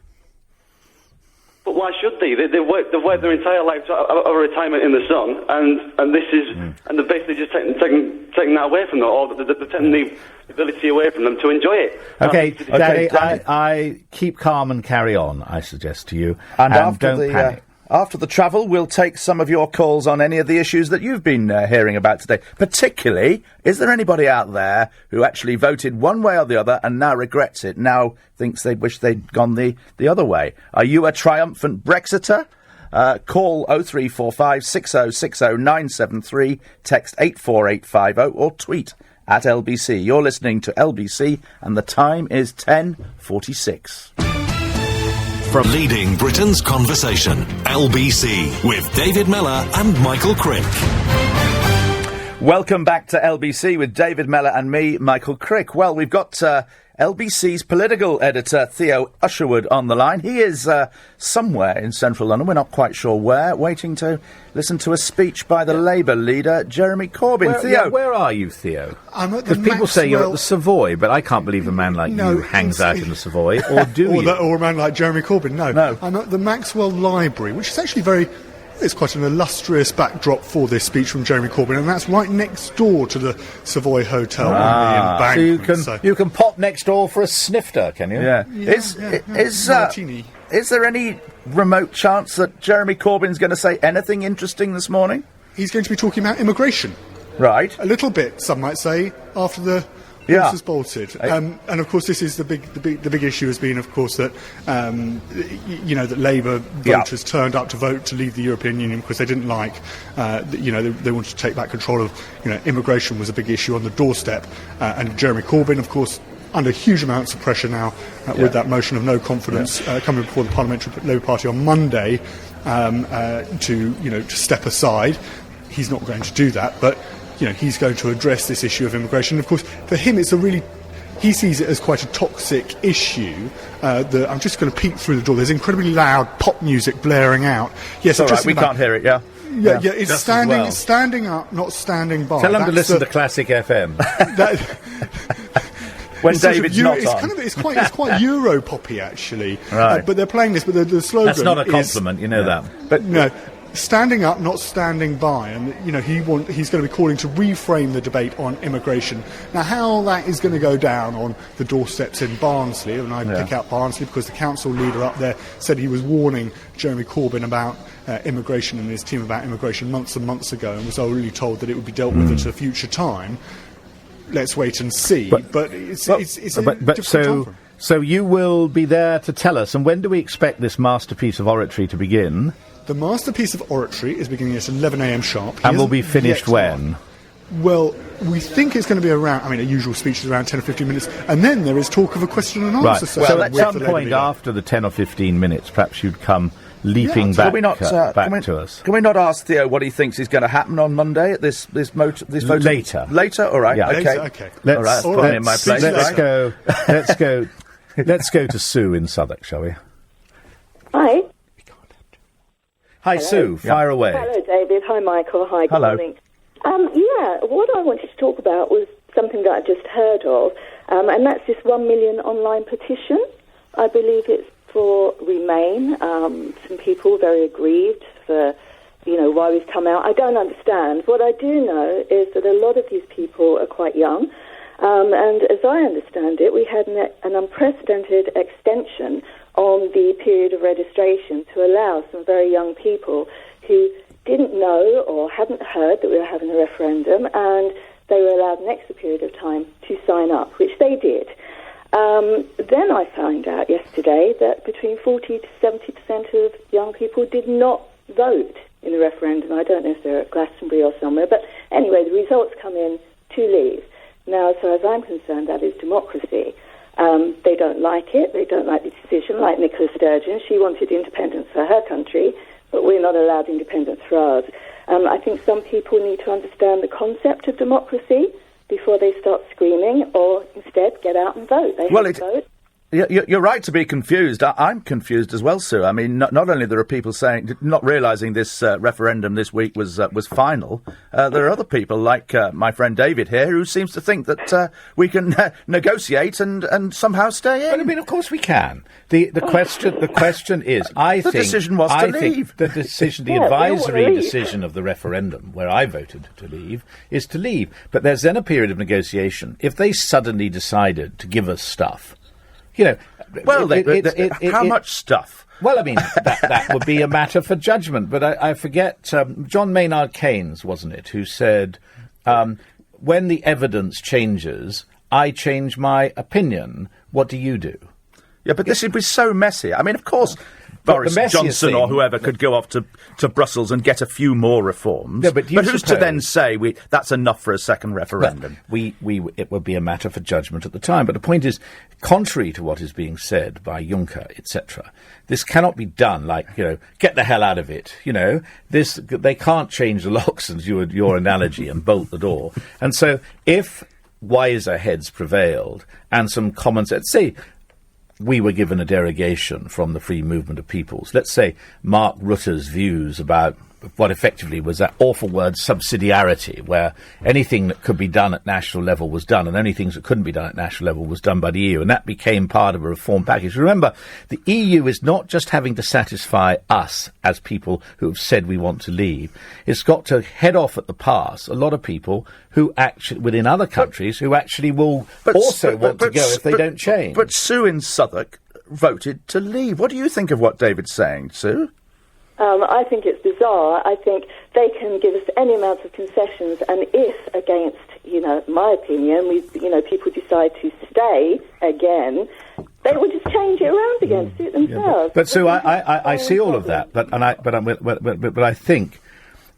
K: But why should they? They've worked their entire life of a retirement in the sun, and this is, and they're basically just taking that away from them, or they're taking the ability away from them to enjoy it.
B: Okay, Danny, I keep calm and carry on, I suggest to you, and don't panic.
C: After the travel, we'll take some of your calls on any of the issues that you've been hearing about today. Particularly, is there anybody out there who actually voted one way or the other and now regrets it, now thinks they wish they'd gone the other way? Are you a triumphant Brexiter? Call 0345 6060 973, text 84850, or tweet at LBC. You're listening to LBC, and the time is 10:46.
A: From leading Britain's conversation, LBC, with David Mellor and Michael Crick.
C: Welcome back to LBC with David Mellor and me, Michael Crick. Well, we've got LBC's political editor, Theo Usherwood, on the line. He is somewhere in central London, we're not quite sure where, waiting to listen to a speech by the Labour leader, Jeremy Corbyn. Theo.
B: Where are you, Theo?
L: I'm at the
B: Because people say you're at the Savoy, but I can't believe a man like you hangs out in the Savoy, or do you?
L: Or a man like Jeremy Corbyn, no. I'm at the Maxwell Library, which is actually it's quite an illustrious backdrop for this speech from Jeremy Corbyn, and that's right next door to the Savoy Hotel on the embankment.
B: So you can pop next door for a snifter, can you?
C: Yeah. Is there any remote chance that Jeremy Corbyn's going to say anything interesting this morning?
L: He's going to be talking about immigration.
C: Right.
L: A little bit, some might say, after the horse has bolted. And of course, this is the big issue has been, of course, that that Labour voters turned up to vote to leave the European Union because they didn't like, they wanted to take back control of, immigration was a big issue on the doorstep, and Jeremy Corbyn, of course, under huge amounts of pressure now with that motion of no confidence coming before the Parliamentary Labour Party on Monday to step aside. He's not going to do that, but he's going to address this issue of immigration. Of course, for him, he sees it as quite a toxic issue. I'm just going to peek through the door. There's incredibly loud pop music blaring out. Yes,
C: all right, we can't hear it. Yeah.
L: It's standing up, not standing by.
B: Tell them to listen to Classic FM.
C: When David's not on.
L: It's quite Euro poppy actually.
C: Right.
L: But they're playing this. But the slogan.
B: That's not a compliment, that.
L: But no. Standing up, not standing by, and he's going to be calling to reframe the debate on immigration. Now, how that is going to go down on the doorsteps in Barnsley, and I pick out Barnsley because the council leader up there said he was warning Jeremy Corbyn about immigration and his team about immigration months and months ago, and was only told that it would be dealt with at a future time. Let's wait and see. But it's a difficult time for him.
B: So you will be there to tell us, and when do we expect this masterpiece of oratory to begin?
L: The masterpiece of oratory is beginning at 11 a.m. sharp.
B: And will be finished when?
L: Well, we think it's going to be around, a usual speech is around 10 or 15 minutes, and then there is talk of a question and answer session.
B: So at some point after the 10 or 15 minutes, perhaps you'd come leaping back to us.
C: Can we not ask Theo what he thinks is going to happen on Monday at this vote?
B: Later.
C: Later? All right.
B: Yeah.
C: Okay.
B: Let's
C: put me in my place.
B: Let's go to Sue in Southwark, shall we?
M: Hi.
B: Hi, Sue. Fire away.
M: Hello, David. Hi, Michael. Hi, good morning. What I wanted to talk about was something that I just heard of, and that's this 1 million online petition. I believe it's for Remain. Some people very aggrieved for, why we've come out. I don't understand. What I do know is that a lot of these people are quite young, and as I understand it, we had an unprecedented extension on the period of registration to allow some very young people who didn't know or hadn't heard that we were having a referendum, and they were allowed an extra period of time to sign up, which they did. Then I found out yesterday that between 40 to 70% of young people did not vote in the referendum. I don't know if they're at Glastonbury or somewhere, but anyway, the results come in to leave. Now, as far as I'm concerned, that is democracy. They don't like it. They don't like the decision, like Nicola Sturgeon. She wanted independence for her country, but we're not allowed independence for ours. I think some people need to understand the concept of democracy before they start screaming, or instead get out and vote. They have to vote.
C: You're right to be confused. I'm confused as well, Sue. I mean, not only there are people saying, not realising this referendum this week was final, there are other people like my friend David here who seems to think that we can negotiate and somehow stay in.
B: But I mean, of course we can. The question is, the
C: decision was to leave.
B: The decision, the advisory decision of the referendum, where I voted to leave, is to leave. But there's then a period of negotiation. If they suddenly decided to give us stuff,
C: how much stuff?
B: Well, I mean, that would be a matter for judgment. But I forget, John Maynard Keynes, wasn't it, who said, when the evidence changes, I change my opinion. What do you do?
C: Yeah, but this would be so messy. I mean, of course, Boris Johnson or whoever could go off to Brussels and get a few more reforms.
B: Yeah, but who's
C: to then say that's enough for a second referendum?
B: Well, it would be a matter for judgment at the time. But the point is, contrary to what is being said by Juncker, etc., this cannot be done like, get the hell out of it. They can't change the locks, as your analogy, and bolt the door. And so if wiser heads prevailed and some common sense, say, we were given a derogation from the free movement of peoples. Let's say Mark Rutte's views about what effectively was that awful word subsidiarity, where anything that could be done at national level was done, and only things that couldn't be done at national level was done by the EU, and that became part of a reform package. Remember, the EU is not just having to satisfy us as people who have said we want to leave. It's got to head off at the pass a lot of people who actually, within other countries, who actually will also want to go if they don't change.
C: But Sue in Southwark voted to leave. What do you think of what David's saying, Sue?
M: I think it's bizarre. I think they can give us any amount of concessions, and if, against, my opinion, people decide to stay again, they will just change it around again, suit themselves.
B: But Sue, I see all of that, but I think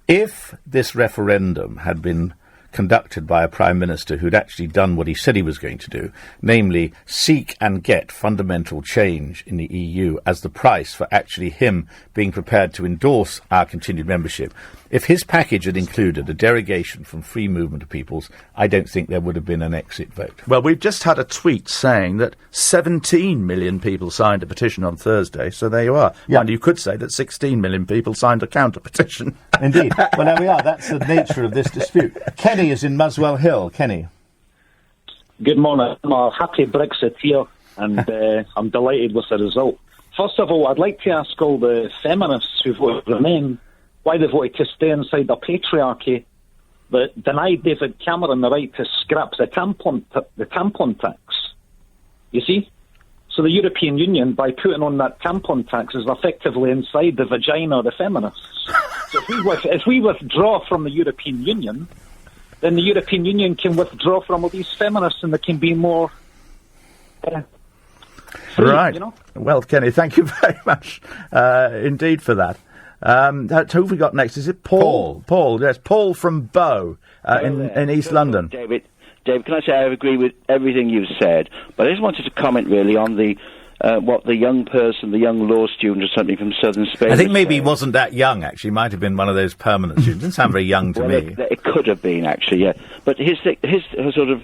B: if this referendum had been conducted by a Prime Minister who'd actually done what he said he was going to do, namely seek and get fundamental change in the EU as the price for actually him being prepared to endorse our continued membership. If his package had included a derogation from free movement of peoples, I don't think there would have been an exit vote.
C: Well, we've just had a tweet saying that 17 million people signed a petition on Thursday, so there you are. Yeah. And you could say that 16 million people signed a counter-petition.
B: Indeed. Well, there we are. That's the nature of this dispute. Kenny is in Muswell Hill. Kenny.
N: Good morning. I'm a happy Brexiteer, and I'm delighted with the result. First of all, I'd like to ask all the feminists who voted Remain why they voted to stay inside the patriarchy that denied David Cameron the right to scrap the tampon tax. You see? So the European Union, by putting on that tampon tax, is effectively inside the vagina of the feminists. So if we withdraw from the European Union, then the European Union can withdraw from all these feminists and they can be more free,
C: right. Well, Kenny, thank you very much indeed for that. Who have we got next? Is it Paul? Paul, yes, Paul from Bow in East London.
O: David, can I say I agree with everything you've said, but I just wanted to comment really on what the young law student or something from southern Spain.
B: I think maybe he wasn't that young, actually. He might have been one of those permanent students. Didn't sound very young to me.
O: It could have been, actually, yeah. But his sort of...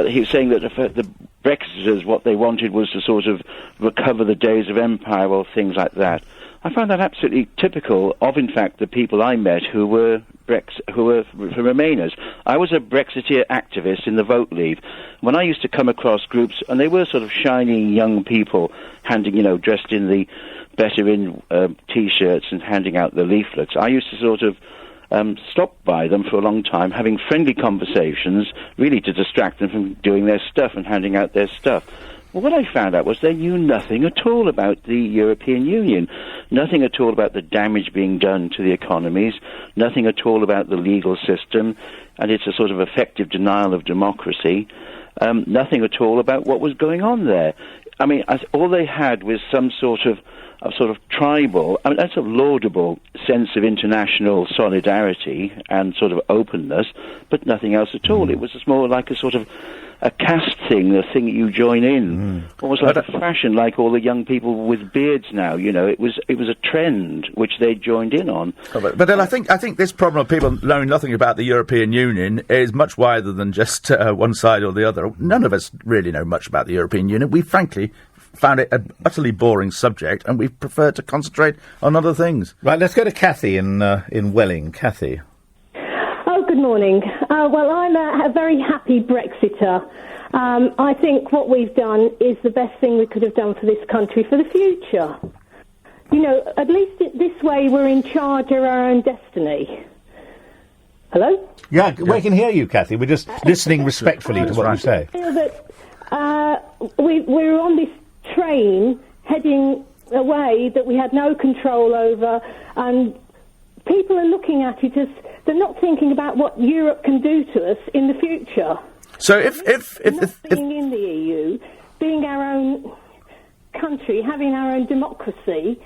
O: he was saying that the Brexiters, what they wanted was to sort of recover the days of empire or things like that. I found that absolutely typical of, in fact, the people I met who were Remainers. I was a Brexiteer activist in the Vote Leave. When I used to come across groups, and they were sort of shiny young people, dressed in the Better In T-shirts and handing out the leaflets, I used to sort of stop by them for a long time, having friendly conversations, really to distract them from doing their stuff and handing out their stuff. Well, what I found out was they knew nothing at all about the European Union, nothing at all about the damage being done to the economies, nothing at all about the legal system, and it's a sort of effective denial of democracy, nothing at all about what was going on there. I mean, all they had was some sort of tribal, I mean, that's a laudable sense of international solidarity and sort of openness, but nothing else at all. It was just more like a sort of a caste thing, a thing that you join in, almost like a fashion, like all the young people with beards now. It was a trend which they joined in on.
C: But then I think this problem of people knowing nothing about the European Union is much wider than just one side or the other. None of us really know much about the European Union. We frankly found it an utterly boring subject, and we prefer to concentrate on other things.
B: Right, let's go to Kathy in Welling. Kathy.
P: Good morning. Well, I'm a very happy Brexiter. I think what we've done is the best thing we could have done for this country for the future. At least this way we're in charge of our own destiny. Hello?
B: Yeah, we can hear you, Kathy. We're just listening respectfully to what you say.
P: I feel that we're on this train heading away that we had no control over, and people are looking at it as they're not thinking about what Europe can do to us in the future.
C: So if
P: being in the EU, being our own country, having our own democracy,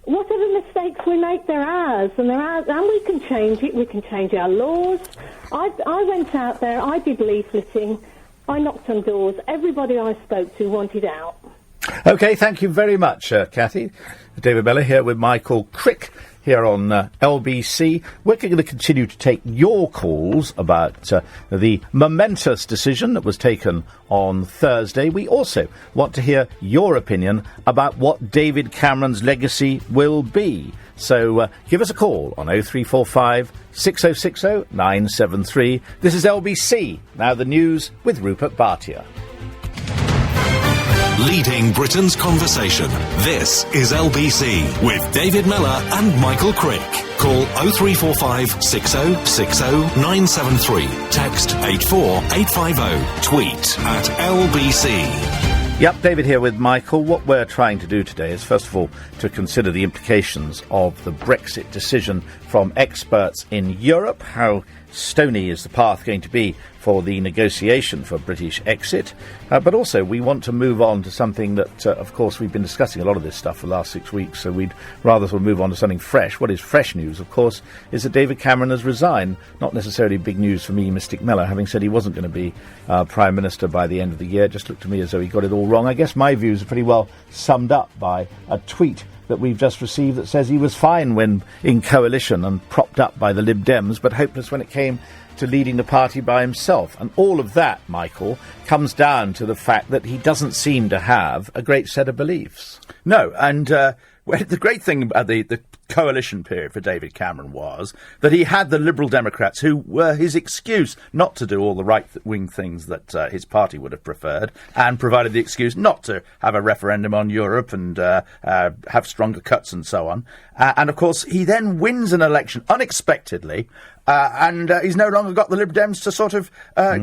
P: whatever mistakes we make, they're ours, and we can change it. We can change our laws. I went out there. I did leafleting. I knocked on doors. Everybody I spoke to wanted out.
B: OK, thank you very much, Kathy. David Mellor here with Michael Crick here on LBC. We're going to continue to take your calls about the momentous decision that was taken on Thursday. We also want to hear your opinion about what David Cameron's legacy will be. So give us a call on 0345 6060 973. This is LBC. Now the news with Rupert Bhatia.
A: Leading Britain's conversation. This is LBC with David Mellor and Michael Crick. Call 0345 6060 973. Text 84850. Tweet at LBC.
B: Yep, David here with Michael. What we're trying to do today is, first of all, to consider the implications of the Brexit decision from experts in Europe. How stony is the path going to be for the negotiation for British exit? But also, we want to move on to something that, of course, we've been discussing a lot of this stuff for the last 6 weeks, so we'd rather sort of move on to something fresh. What is fresh news, of course, is that David Cameron has resigned. Not necessarily big news for me, Mystic Mellor, having said he wasn't going to be Prime Minister by the end of the year. It just looked to me as though he got it all wrong. I guess my views are pretty well summed up by a tweet that we've just received that says he was fine when in coalition and propped up by the Lib Dems, but hopeless when it came to leading the party by himself. And all of that, Michael, comes down to the fact that he doesn't seem to have a great set of beliefs.
C: No, and the great thing about the coalition period for David Cameron was that he had the Liberal Democrats who were his excuse not to do all the right-wing things that his party would have preferred, and provided the excuse not to have a referendum on Europe and have stronger cuts and so on. And, of course, he then wins an election unexpectedly, and he's no longer got the Lib Dems to sort of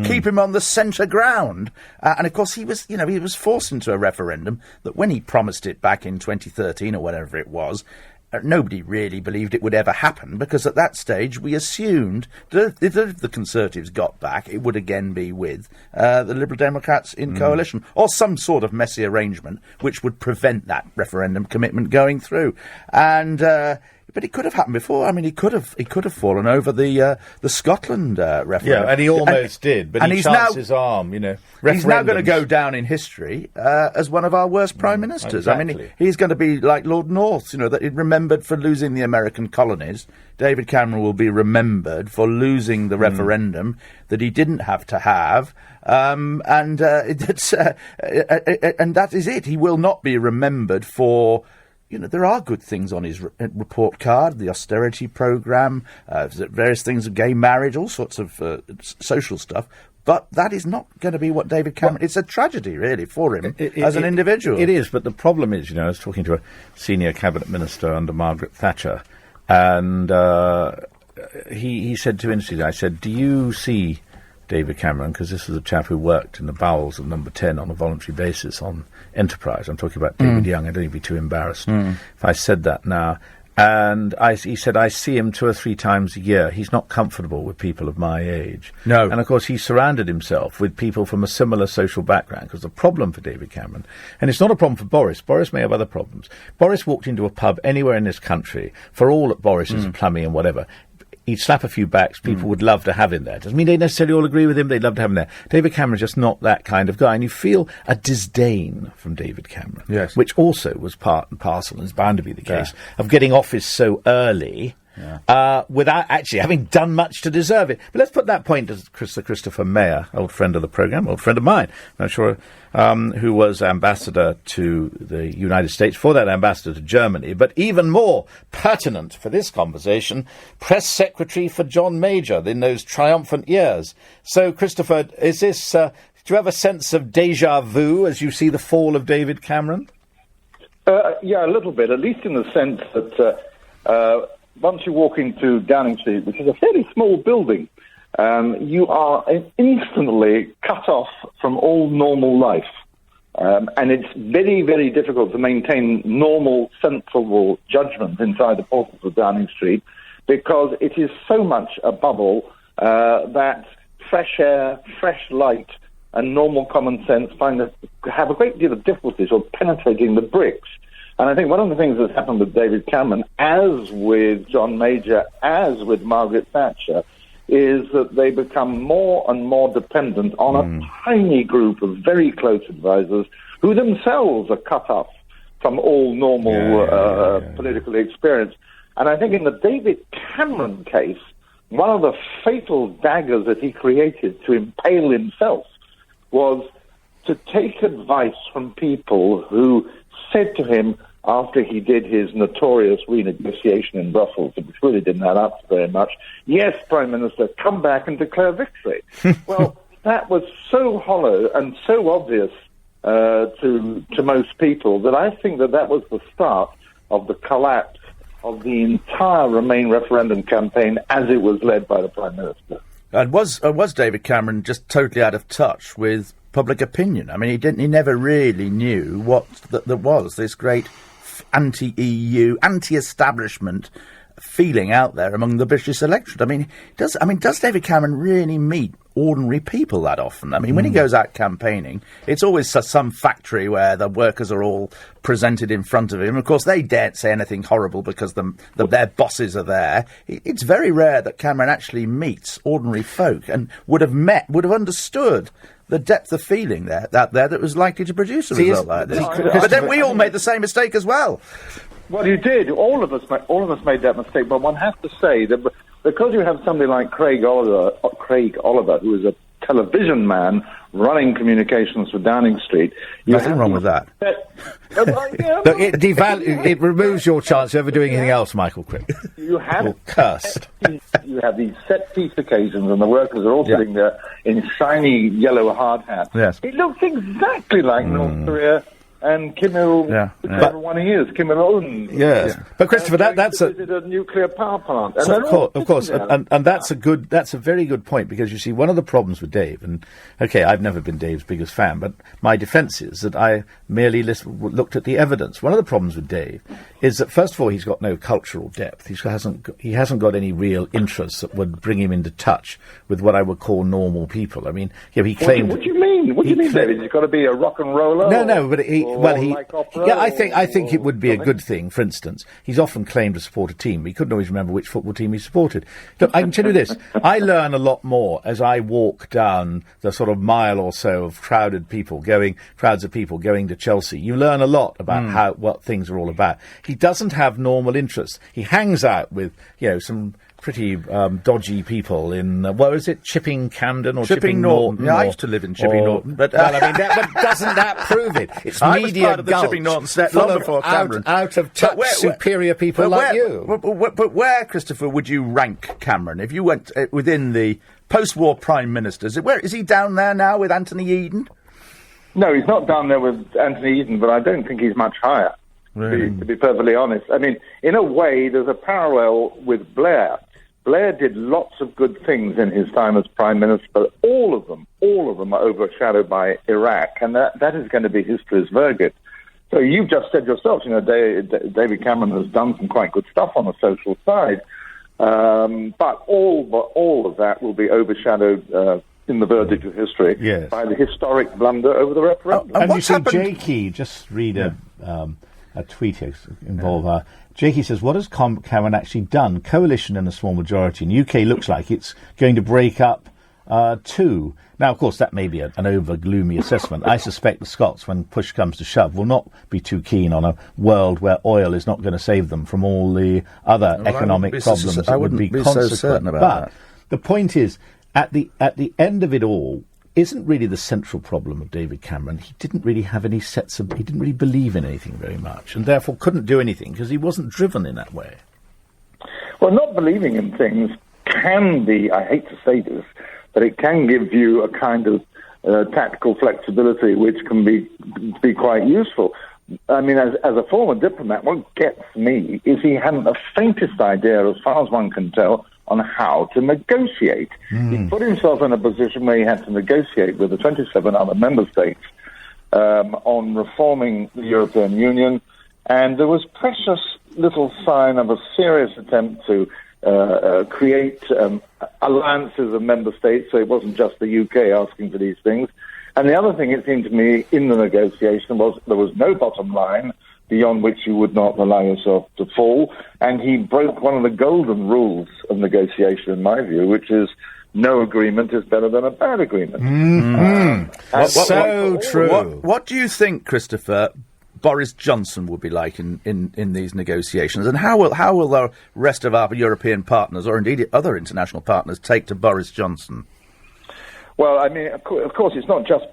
C: keep him on the centre ground. And, of course, he was forced into a referendum that when he promised it back in 2013 or whatever it was, nobody really believed it would ever happen, because at that stage we assumed that if the Conservatives got back, it would again be with the Liberal Democrats in coalition, or some sort of messy arrangement which would prevent that referendum commitment going through. And but it could have happened before. I mean, he could have fallen over the Scotland referendum.
B: Yeah, and he almost did, but he chanced his arm, you know.
C: He's now going to go down in history as one of our worst prime ministers. Exactly. I mean, he's going to be like Lord North, you know, that he'd remembered for losing the American colonies. David Cameron will be remembered for losing the referendum that he didn't have to have. And that is it. He will not be remembered for, there are good things on his report card, the austerity programme, various things of gay marriage, all sorts of social stuff. But that is not going to be what David Cameron... It's a tragedy, really, for him as an individual.
B: It is, but the problem is, I was talking to a senior cabinet minister under Margaret Thatcher, and he said to me, I said, do you see David Cameron, because this is a chap who worked in the bowels of Number 10 on a voluntary basis on Enterprise. I'm talking about David Young. I don't need to be too embarrassed if I said that now. And he said, I see him 2 or 3 times a year. He's not comfortable with people of my age.
C: No.
B: And, of course, he surrounded himself with people from a similar social background, because the problem for David Cameron, and it's not a problem for Boris. Boris may have other problems. Boris walked into a pub anywhere in this country, for all that Boris is plumbing and whatever. He'd slap a few backs. People would love to have him there. Doesn't mean they necessarily all agree with him. They'd love to have him there. David Cameron's just not that kind of guy. And you feel a disdain from David Cameron.
C: Yes.
B: Which also was part and parcel, and is bound to be the case, of getting office so early without actually having done much to deserve it. But let's put that point to Sir Christopher Mellor, old friend of the programme, old friend of mine, I'm sure, who was ambassador to the United States, for that ambassador to Germany, but even more pertinent for this conversation, press secretary for John Major in those triumphant years. So, Christopher, is this, do you have a sense of déjà vu as you see the fall of David Cameron?
N: Yeah, a little bit, at least in the sense that once you walk into Downing Street, which is a fairly small building, you are instantly cut off from all normal life. And it's very, very difficult to maintain normal, sensible judgment inside the portals of Downing Street, because it is so much a bubble that fresh air, fresh light, and normal common sense have a great deal of difficulty sort of penetrating the bricks. And I think one of the things that's happened with David Cameron, as with John Major, as with Margaret Thatcher, is that they become more and more dependent on a tiny group of very close advisors who themselves are cut off from all normal political experience. And I think in the David Cameron case, one of the fatal daggers that he created to impale himself was to take advice from people who said to him, after he did his notorious renegotiation in Brussels, which really didn't add up very much, yes, Prime Minister, come back and declare victory. Well, that was so hollow and so obvious to most people that I think that was the start of the collapse of the entire Remain referendum campaign as it was led by the Prime Minister.
C: And was David Cameron just totally out of touch with public opinion? I mean, he never really knew what there was this great anti-EU, anti-establishment feeling out there among the British electorate. I mean, does David Cameron really meet ordinary people that often? I mean, when he goes out campaigning, it's always some factory where the workers are all presented in front of him. Of course, they daren't say anything horrible because their bosses are there. It's very rare that Cameron actually meets ordinary folk and would have understood the depth of feeling that was likely to produce a result like this. But then we all made the same mistake as well.
N: Well, you did. All of us made that mistake. But one has to say that because you have somebody like Craig Oliver, who is a television man running communications for Downing Street.
C: Nothing wrong with that.
B: Look, it removes your chance of ever doing anything else, Michael Crick.
N: You have
B: cursed.
N: You have these set-piece occasions, and the workers are all sitting there in shiny yellow hard hats.
B: Yes.
N: It looks exactly like North Korea and Kim whichever one he is, Kim Il-un.
B: Yes, but Christopher, that's
N: a nuclear power plant. And
B: so of course, and that's a very good point, because you see, one of the problems with Dave, and okay, I've never been Dave's biggest fan, but my defence is that I merely looked at the evidence. One of the problems with Dave is that, first of all, he's got no cultural depth. He hasn't got any real interests that would bring him into touch with what I would call normal people. I mean, he claimed.
N: What do you mean? What do you mean, David? He's got to be a rock and roller?
B: No, but I think it would be a good thing. For instance, he's often claimed to support a team, but he couldn't always remember which football team he supported. Look, I can tell you this: I learn a lot more as I walk down the sort of mile or so of crowds of people going to Chelsea. You learn a lot about what things are all about. He doesn't have normal interests. He hangs out with, some pretty dodgy people in, where is it, Chipping Camden or Chipping Norton?
C: Yeah, I used to live in Chipping Norton. But,
B: but doesn't that prove it? It's
C: I
B: media
C: was part of the Chipping Norton set long before Cameron.
B: Out of touch superior people like you.
C: But where, Christopher, would you rank Cameron? If you went within the post-war prime ministers, where is he down there now with Anthony Eden?
Q: No, he's not down there with Anthony Eden, but I don't think he's much higher, to be perfectly honest. I mean, in a way, there's a parallel with Blair. Blair did lots of good things in his time as Prime Minister, but all of them are overshadowed by Iraq, and that is going to be history's verdict. So you've just said yourself, David Cameron has done some quite good stuff on the social side, but all of that will be overshadowed in the verdict of history by the historic blunder over the referendum.
B: And you see, Jakey, just read a tweet here involved. Jakey says, what has Cameron actually done? Coalition and a small majority. And UK looks like it's going to break up too. Now, of course, that may be an over-gloomy assessment. I suspect the Scots, when push comes to shove, will not be too keen on a world where oil is not going to save them from all the other economic problems that would be consequent. So certain about that. The point is, at the end of it all, isn't really the central problem of David Cameron. He didn't really have any he didn't really believe in anything very much, and therefore couldn't do anything because he wasn't driven in that way.
Q: Well, not believing in things can be, I hate to say this, but it can give you a kind of tactical flexibility which can be quite useful. I mean, as a former diplomat, what gets me is he hadn't the faintest idea, as far as one can tell, on how to negotiate. He put himself in a position where he had to negotiate with the 27 other member states on reforming the European Union, and there was precious little sign of a serious attempt to create alliances of member states, so it wasn't just the UK asking for these things. And the other thing, it seemed to me, in the negotiation was there was no bottom line beyond which you would not allow yourself to fall, and he broke one of the golden rules of negotiation, in my view, which is no agreement is better than a bad agreement.
B: That's so true.
C: What do you think, Christopher, Boris Johnson would be like in these negotiations, and how will the rest of our European partners, or indeed other international partners, take to Boris Johnson?
Q: Well, I mean, of course, it's not just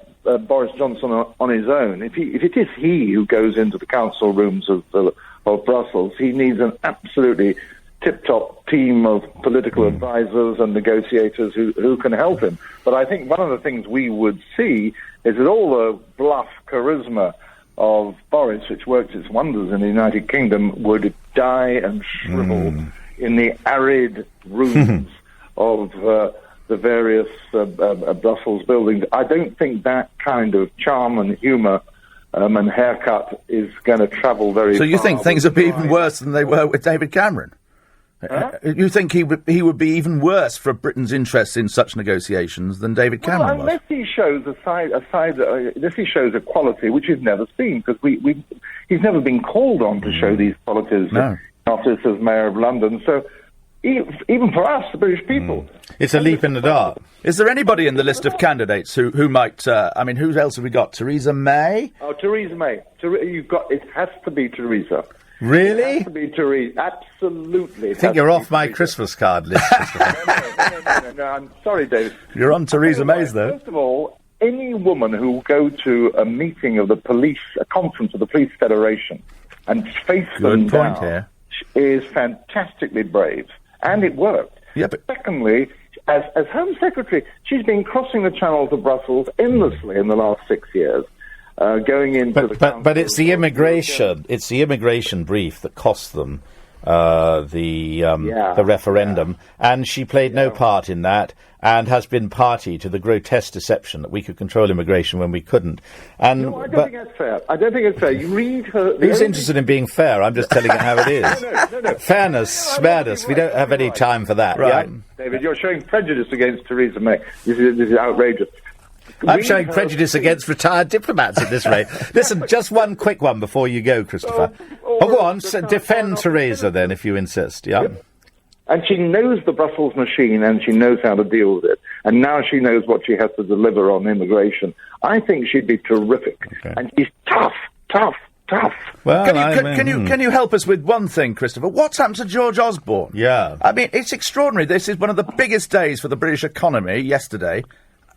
Q: Boris Johnson on his own. If it is he who goes into the council rooms of Brussels, he needs an absolutely tip-top team of political advisors and negotiators who can help him. But I think one of the things we would see is that all the bluff charisma of Boris, which worked its wonders in the United Kingdom, would die and shrivel in the arid rooms of the various Brussels buildings. I don't think that kind of charm and humour and haircut is going to travel very far.
C: So you think things will be even worse than they were with David Cameron? Huh? You think he would be even worse for Britain's interests in such negotiations than David Cameron was?
Q: Unless he shows unless he shows a quality which he's never seen, because he's never been called on to show these qualities after as Mayor of London. So even for us, the British people,
B: it's a leap in the dark.
C: Is there anybody in the list of candidates who might? I mean, who else have we got? Theresa May.
Q: Oh, Theresa May. It has to be Theresa.
B: Really?
Q: It has to be Theresa. Absolutely.
B: I think you're off my Christmas card list.
Q: No, I'm sorry, David.
B: You're on Theresa May's, though.
Q: First of all, any woman who will go to a meeting of the police, a conference of the Police Federation, and face them down is fantastically brave. And it worked.
B: Yeah, but
Q: secondly, as Home Secretary, she's been crossing the Channel to Brussels endlessly in the last 6 years. Going into
B: but it's the immigration brief that cost them the referendum, and she played no part in that, and has been party to the grotesque deception that we could control immigration when we couldn't. And
Q: no, I don't think that's fair. I don't think it's fair. You read her.
B: Who's interested in being fair? I'm just telling you how it is.
Q: No.
B: Fairness, fairness. We don't have any time for that.
Q: Right,
B: yeah?
Q: David, you're showing prejudice against Theresa May. This is outrageous.
B: I'm showing prejudice against retired diplomats at this rate. Listen, just one quick one before you go, Christopher. Go on, defend Theresa then, if you insist, yeah?
Q: And she knows the Brussels machine, and she knows how to deal with it. And now she knows what she has to deliver on immigration. I think she'd be terrific. Okay. And she's tough.
K: tough.
B: Well,
C: can you help us with one thing, Christopher? What's happened to George Osborne?
B: Yeah.
C: I mean, it's extraordinary. This is one of the biggest days for the British economy yesterday,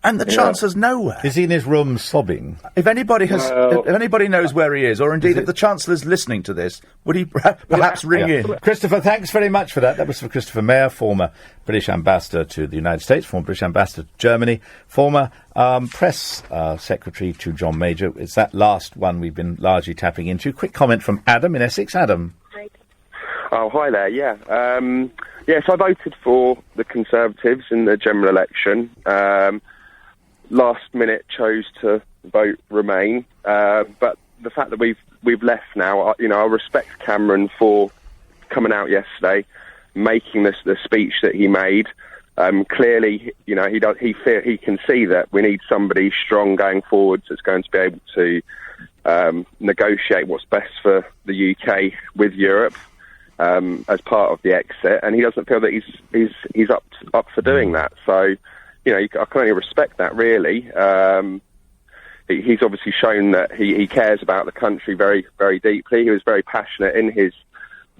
C: and the Chancellor's nowhere.
B: Is he in his room sobbing?
C: If anybody knows where he is, or indeed if the Chancellor's listening to this, would he perhaps ring in?
B: Christopher, thanks very much for that. That was for Christopher Mellor, former British ambassador to the United States, former British ambassador to Germany, former press secretary to John Major. It's that last one we've been largely tapping into. Quick comment from Adam in Essex. Adam.
R: Oh, hi there, yeah. Yes, I voted for the Conservatives in the general election. Last minute chose to vote Remain, but the fact that we've left now, I respect Cameron for coming out yesterday, making the speech that he made. Clearly, he can see that we need somebody strong going forwards that's going to be able to negotiate what's best for the UK with Europe as part of the exit, and he doesn't feel that he's up for doing that. So. I can only respect that, really. He's obviously shown that he cares about the country very, very deeply. He was very passionate in his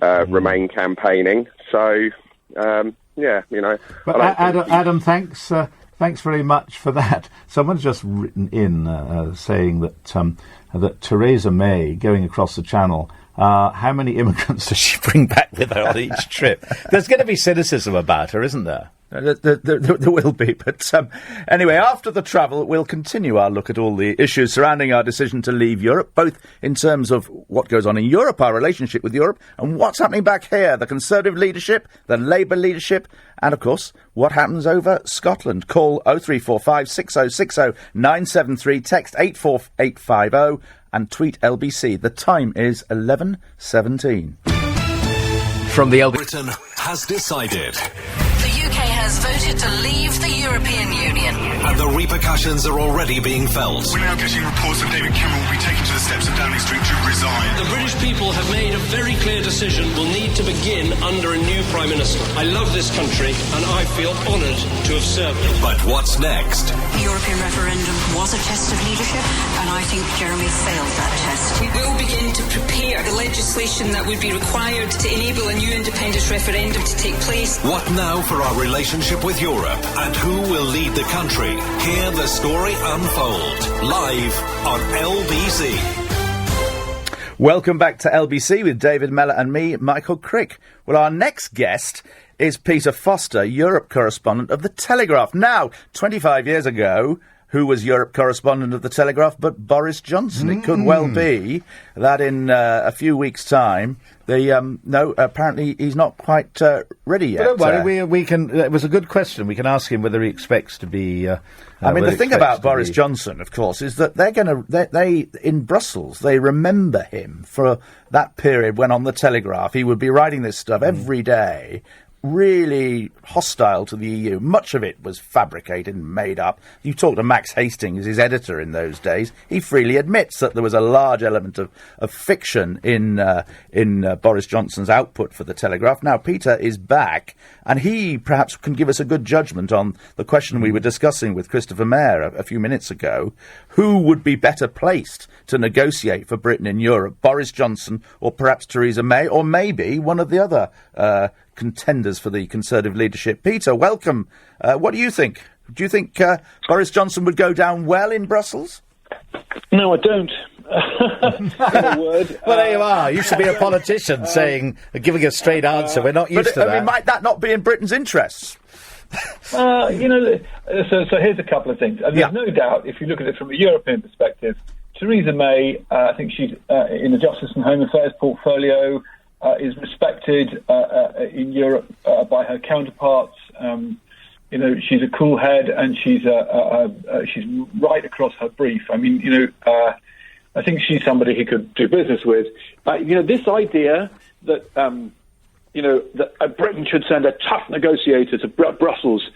R: Remain campaigning. So, But
B: Adam, thanks very much for that. Someone's just written in saying that Theresa May, going across the Channel, how many immigrants does she bring back with her on each trip? There's going to be cynicism about her, isn't there? There will be, but anyway, after the travel, we'll continue our look at all the issues surrounding our decision to leave Europe, both in terms of what goes on in Europe, our relationship with Europe, and what's happening back here, the Conservative leadership, the Labour leadership, and, of course, what happens over Scotland. Call 0345 6060 973, text 84850, and tweet LBC. The time is 11:17.
A: From the Britain has decided.
S: The UK has voted to leave the European Union.
A: And the repercussions are already being felt.
T: We're now getting reports that David Cameron will be taken to the steps of Downing Street to resign.
U: The British people have made a very clear decision. We'll need to begin under a new Prime Minister. I love this country and I feel honoured to have served it.
A: But what's next?
S: The European referendum was a test of leadership and I think Jeremy failed that test.
V: We will begin to prepare the legislation that would be required to enable a new independence referendum to take place.
A: What now for our relationship with Europe, and who will lead the country? Hear the story unfold live on LBC.
C: Welcome back to LBC with David Mellor and me, Michael Crick. Well, our next guest is Peter Foster, Europe correspondent of The Telegraph. Now, 25 years ago, who was Europe correspondent of The Telegraph but Boris Johnson? It could well be that in a few weeks' time, apparently he's not quite ready yet.
B: But don't worry, we can. It was a good question. We can ask him whether he expects to be.
C: The thing about Boris Johnson, of course, is that they in Brussels, they remember him for that period when on The Telegraph he would be writing this stuff every day. Really hostile to the EU. Much of it was fabricated and made up. You talk to Max Hastings, his editor in those days. He freely admits that there was a large element of fiction in Boris Johnson's output for The Telegraph. Now, Peter is back, and he perhaps can give us a good judgment on the question we were discussing with Christopher Mellor a few minutes ago. Who would be better placed to negotiate for Britain in Europe? Boris Johnson or perhaps Theresa May, or maybe one of the other contenders for the Conservative leadership. Peter, welcome. What do you think? Do you think Boris Johnson would go down well in Brussels?
W: No, I don't.
B: Well, there you are. You should be a politician giving a straight answer. We're not used to that.
C: Might that not be in Britain's interests?
W: So here's a couple of things. There's no doubt, if you look at it from a European perspective, Theresa May, I think she's in the Justice and Home Affairs portfolio, is respected in Europe by her counterparts. She's a cool head, and she's right across her brief. I mean, I think she's somebody he could do business with. This idea that that Britain should send a tough negotiator to Brussels,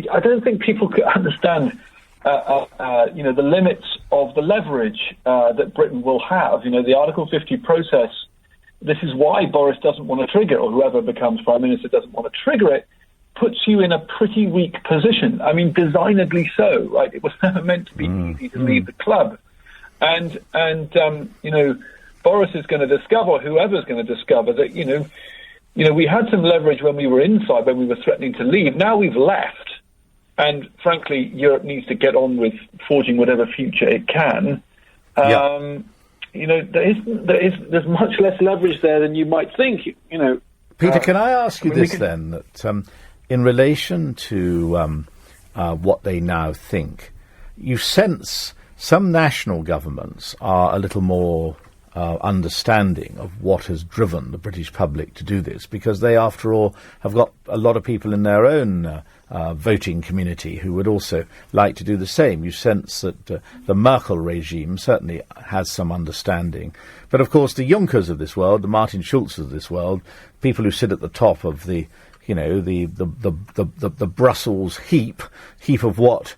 W: I don't think people could understand. The limits of the leverage that Britain will have. The Article 50 process. This is why Boris doesn't want to trigger, or whoever becomes Prime Minister doesn't want to trigger it, puts you in a pretty weak position. I mean, designedly so, right? It was never meant to be easy to leave the club. And Boris Boris is going to discover, or whoever's going to discover, that, we had some leverage when we were inside, when we were threatening to leave. Now we've left, and frankly, Europe needs to get on with forging whatever future it can. There's much less leverage there than you might think.
B: Peter, can I ask you then? That in relation to what they now think, you sense some national governments are a little more understanding of what has driven the British public to do this, because they, after all, have got a lot of people in their own voting community who would also like to do the same. You sense that the Merkel regime certainly has some understanding. But, of course, the Junckers of this world, the Martin Schulzes of this world, people who sit at the top of the Brussels heap of what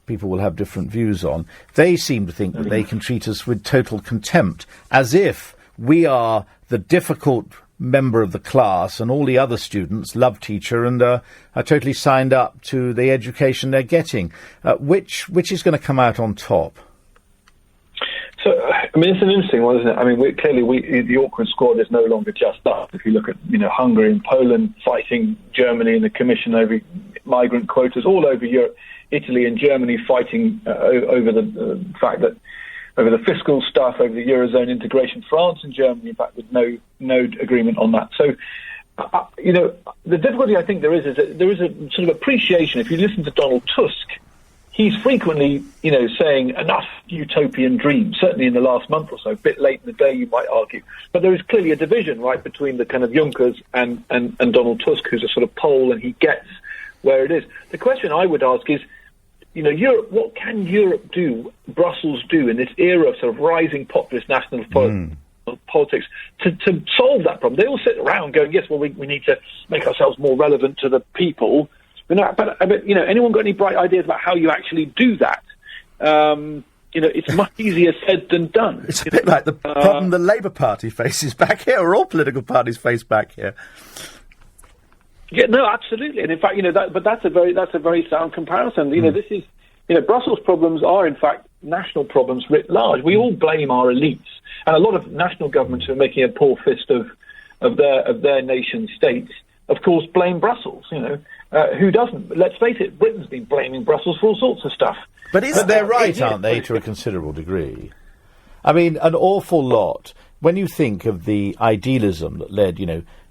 B: people will have different views on, they seem to think that they can treat us with total contempt, as if we are the difficult member of the class and all the other students love teacher and are totally signed up to the education they're getting. Which is going to come out on top?
W: So, it's an interesting one, isn't it? Clearly, the awkward squad is no longer just us. If you look at, Hungary and Poland fighting Germany in the Commission over migrant quotas, all over Europe, Italy and Germany fighting over the fact that, over the fiscal stuff, over the Eurozone integration, France and Germany, in fact, with no agreement on that. So, the difficulty I think there is that there is a sort of appreciation. If you listen to Donald Tusk, he's frequently, saying enough utopian dreams, certainly in the last month or so, a bit late in the day, you might argue. But there is clearly a division, right, between the kind of Junckers and Donald Tusk, who's a sort of Pole, and he gets where it is. The question I would ask is, Europe, what can Europe do, Brussels do, in this era of sort of rising populist national politics to solve that problem? They all sit around going, yes, well, we need to make ourselves more relevant to the people. But anyone got any bright ideas about how you actually do that? It's much easier said than done.
B: It's a bit like the problem the Labour Party faces back here, or all political parties face back here.
W: Yeah, no, absolutely, and in fact, that's a very sound comparison. This is, Brussels problems are in fact national problems writ large. We all blame our elites, and a lot of national governments who are making a poor fist of their nation states, of course, blame Brussels. Who doesn't? Let's face it, Britain's been blaming Brussels for all sorts of stuff.
B: But they're right, aren't they, to a considerable degree? I mean, an awful lot. When you think of the idealism that led,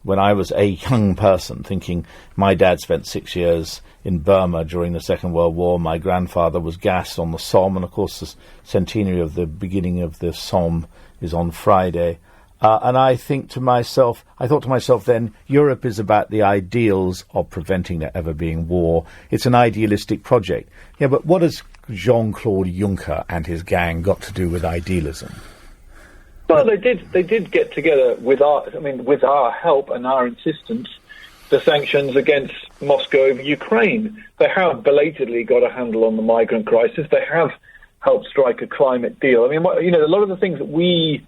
B: when I was a young person, thinking my dad spent 6 years in Burma during the Second World War, my grandfather was gassed on the Somme, and of course the centenary of the beginning of the Somme is on Friday. And I thought to myself then, Europe is about the ideals of preventing there ever being war. It's an idealistic project. Yeah, but what has Jean-Claude Juncker and his gang got to do with idealism?
W: Well, they did get together with our help and our insistence, the sanctions against Moscow over Ukraine. They have belatedly got a handle on the migrant crisis. They have helped strike a climate deal. A lot of the things that we,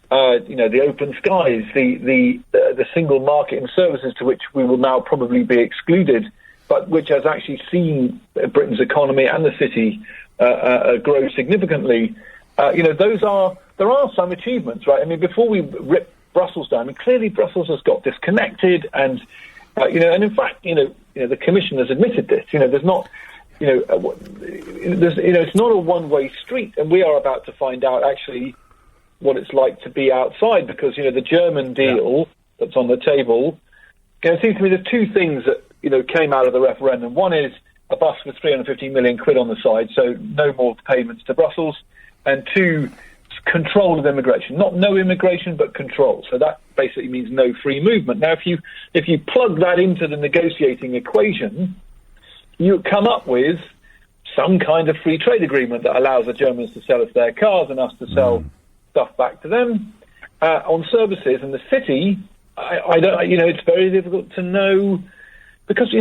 W: the open skies, the single market and services to which we will now probably be excluded, but which has actually seen Britain's economy and the city grow significantly. There are some achievements, right? Before we rip Brussels down, clearly Brussels has got disconnected, and and in fact, the Commission has admitted this. There's not, it's not a one-way street, and we are about to find out actually what it's like to be outside, because the German deal that's on the table. It seems to me there's two things that came out of the referendum. One is a bus with 350 million quid on the side, so no more payments to Brussels, and two, control of immigration. Not no immigration, but control. So that basically means no free movement. Now, if you plug that into the negotiating equation, you come up with some kind of free trade agreement that allows the Germans to sell us their cars and us to sell stuff back to them. On services and the city, I don't. It's very difficult to know, because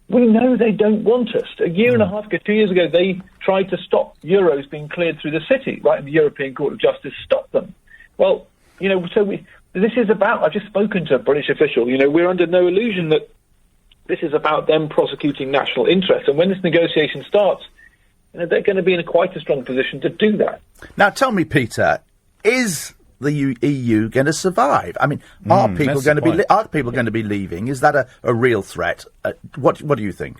W: we know they don't want us. A year and a half ago, 2 years ago, they tried to stop euros being cleared through the city, right? And the European Court of Justice stopped them. Well, this is about. I've just spoken to a British official. We're under no illusion that this is about them prosecuting national interests. And when this negotiation starts, they're going to be in quite a strong position to do that.
B: Now, tell me, Peter, is the EU going to survive? I mean, are people going to be leaving? Is that a real threat? What do you think?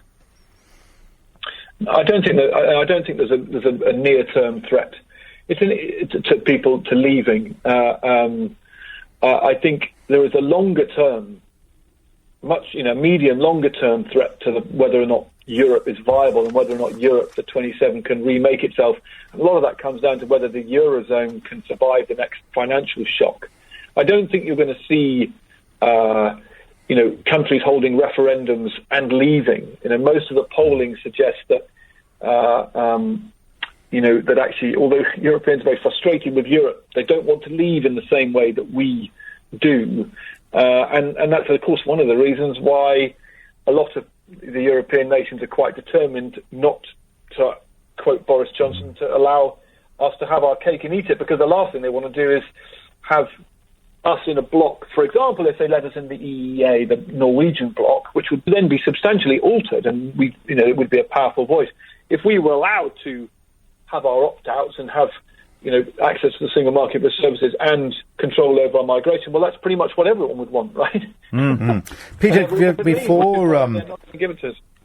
W: I don't think there's a near-term threat. It's to people to leaving. I think there is a longer-term, medium, longer-term threat to whether or not Europe is viable and whether or not Europe, the 27, can remake itself. And a lot of that comes down to whether the Eurozone can survive the next financial shock. I don't think you're going to see, countries holding referendums and leaving. Most of the polling suggests that, that actually, although Europeans are very frustrated with Europe, they don't want to leave in the same way that we do. And that's, of course, one of the reasons why a lot of the European nations are quite determined not to, quote Boris Johnson, to allow us to have our cake and eat it, because the last thing they want to do is have us in a bloc. For example, if they let us in the EEA, the Norwegian bloc, which would then be substantially altered, and it would be a powerful voice. If we were allowed to have our opt-outs and have access to the single market for services and control over our migration, well, that's pretty much what everyone would want, right?
B: Mm-hmm. Peter,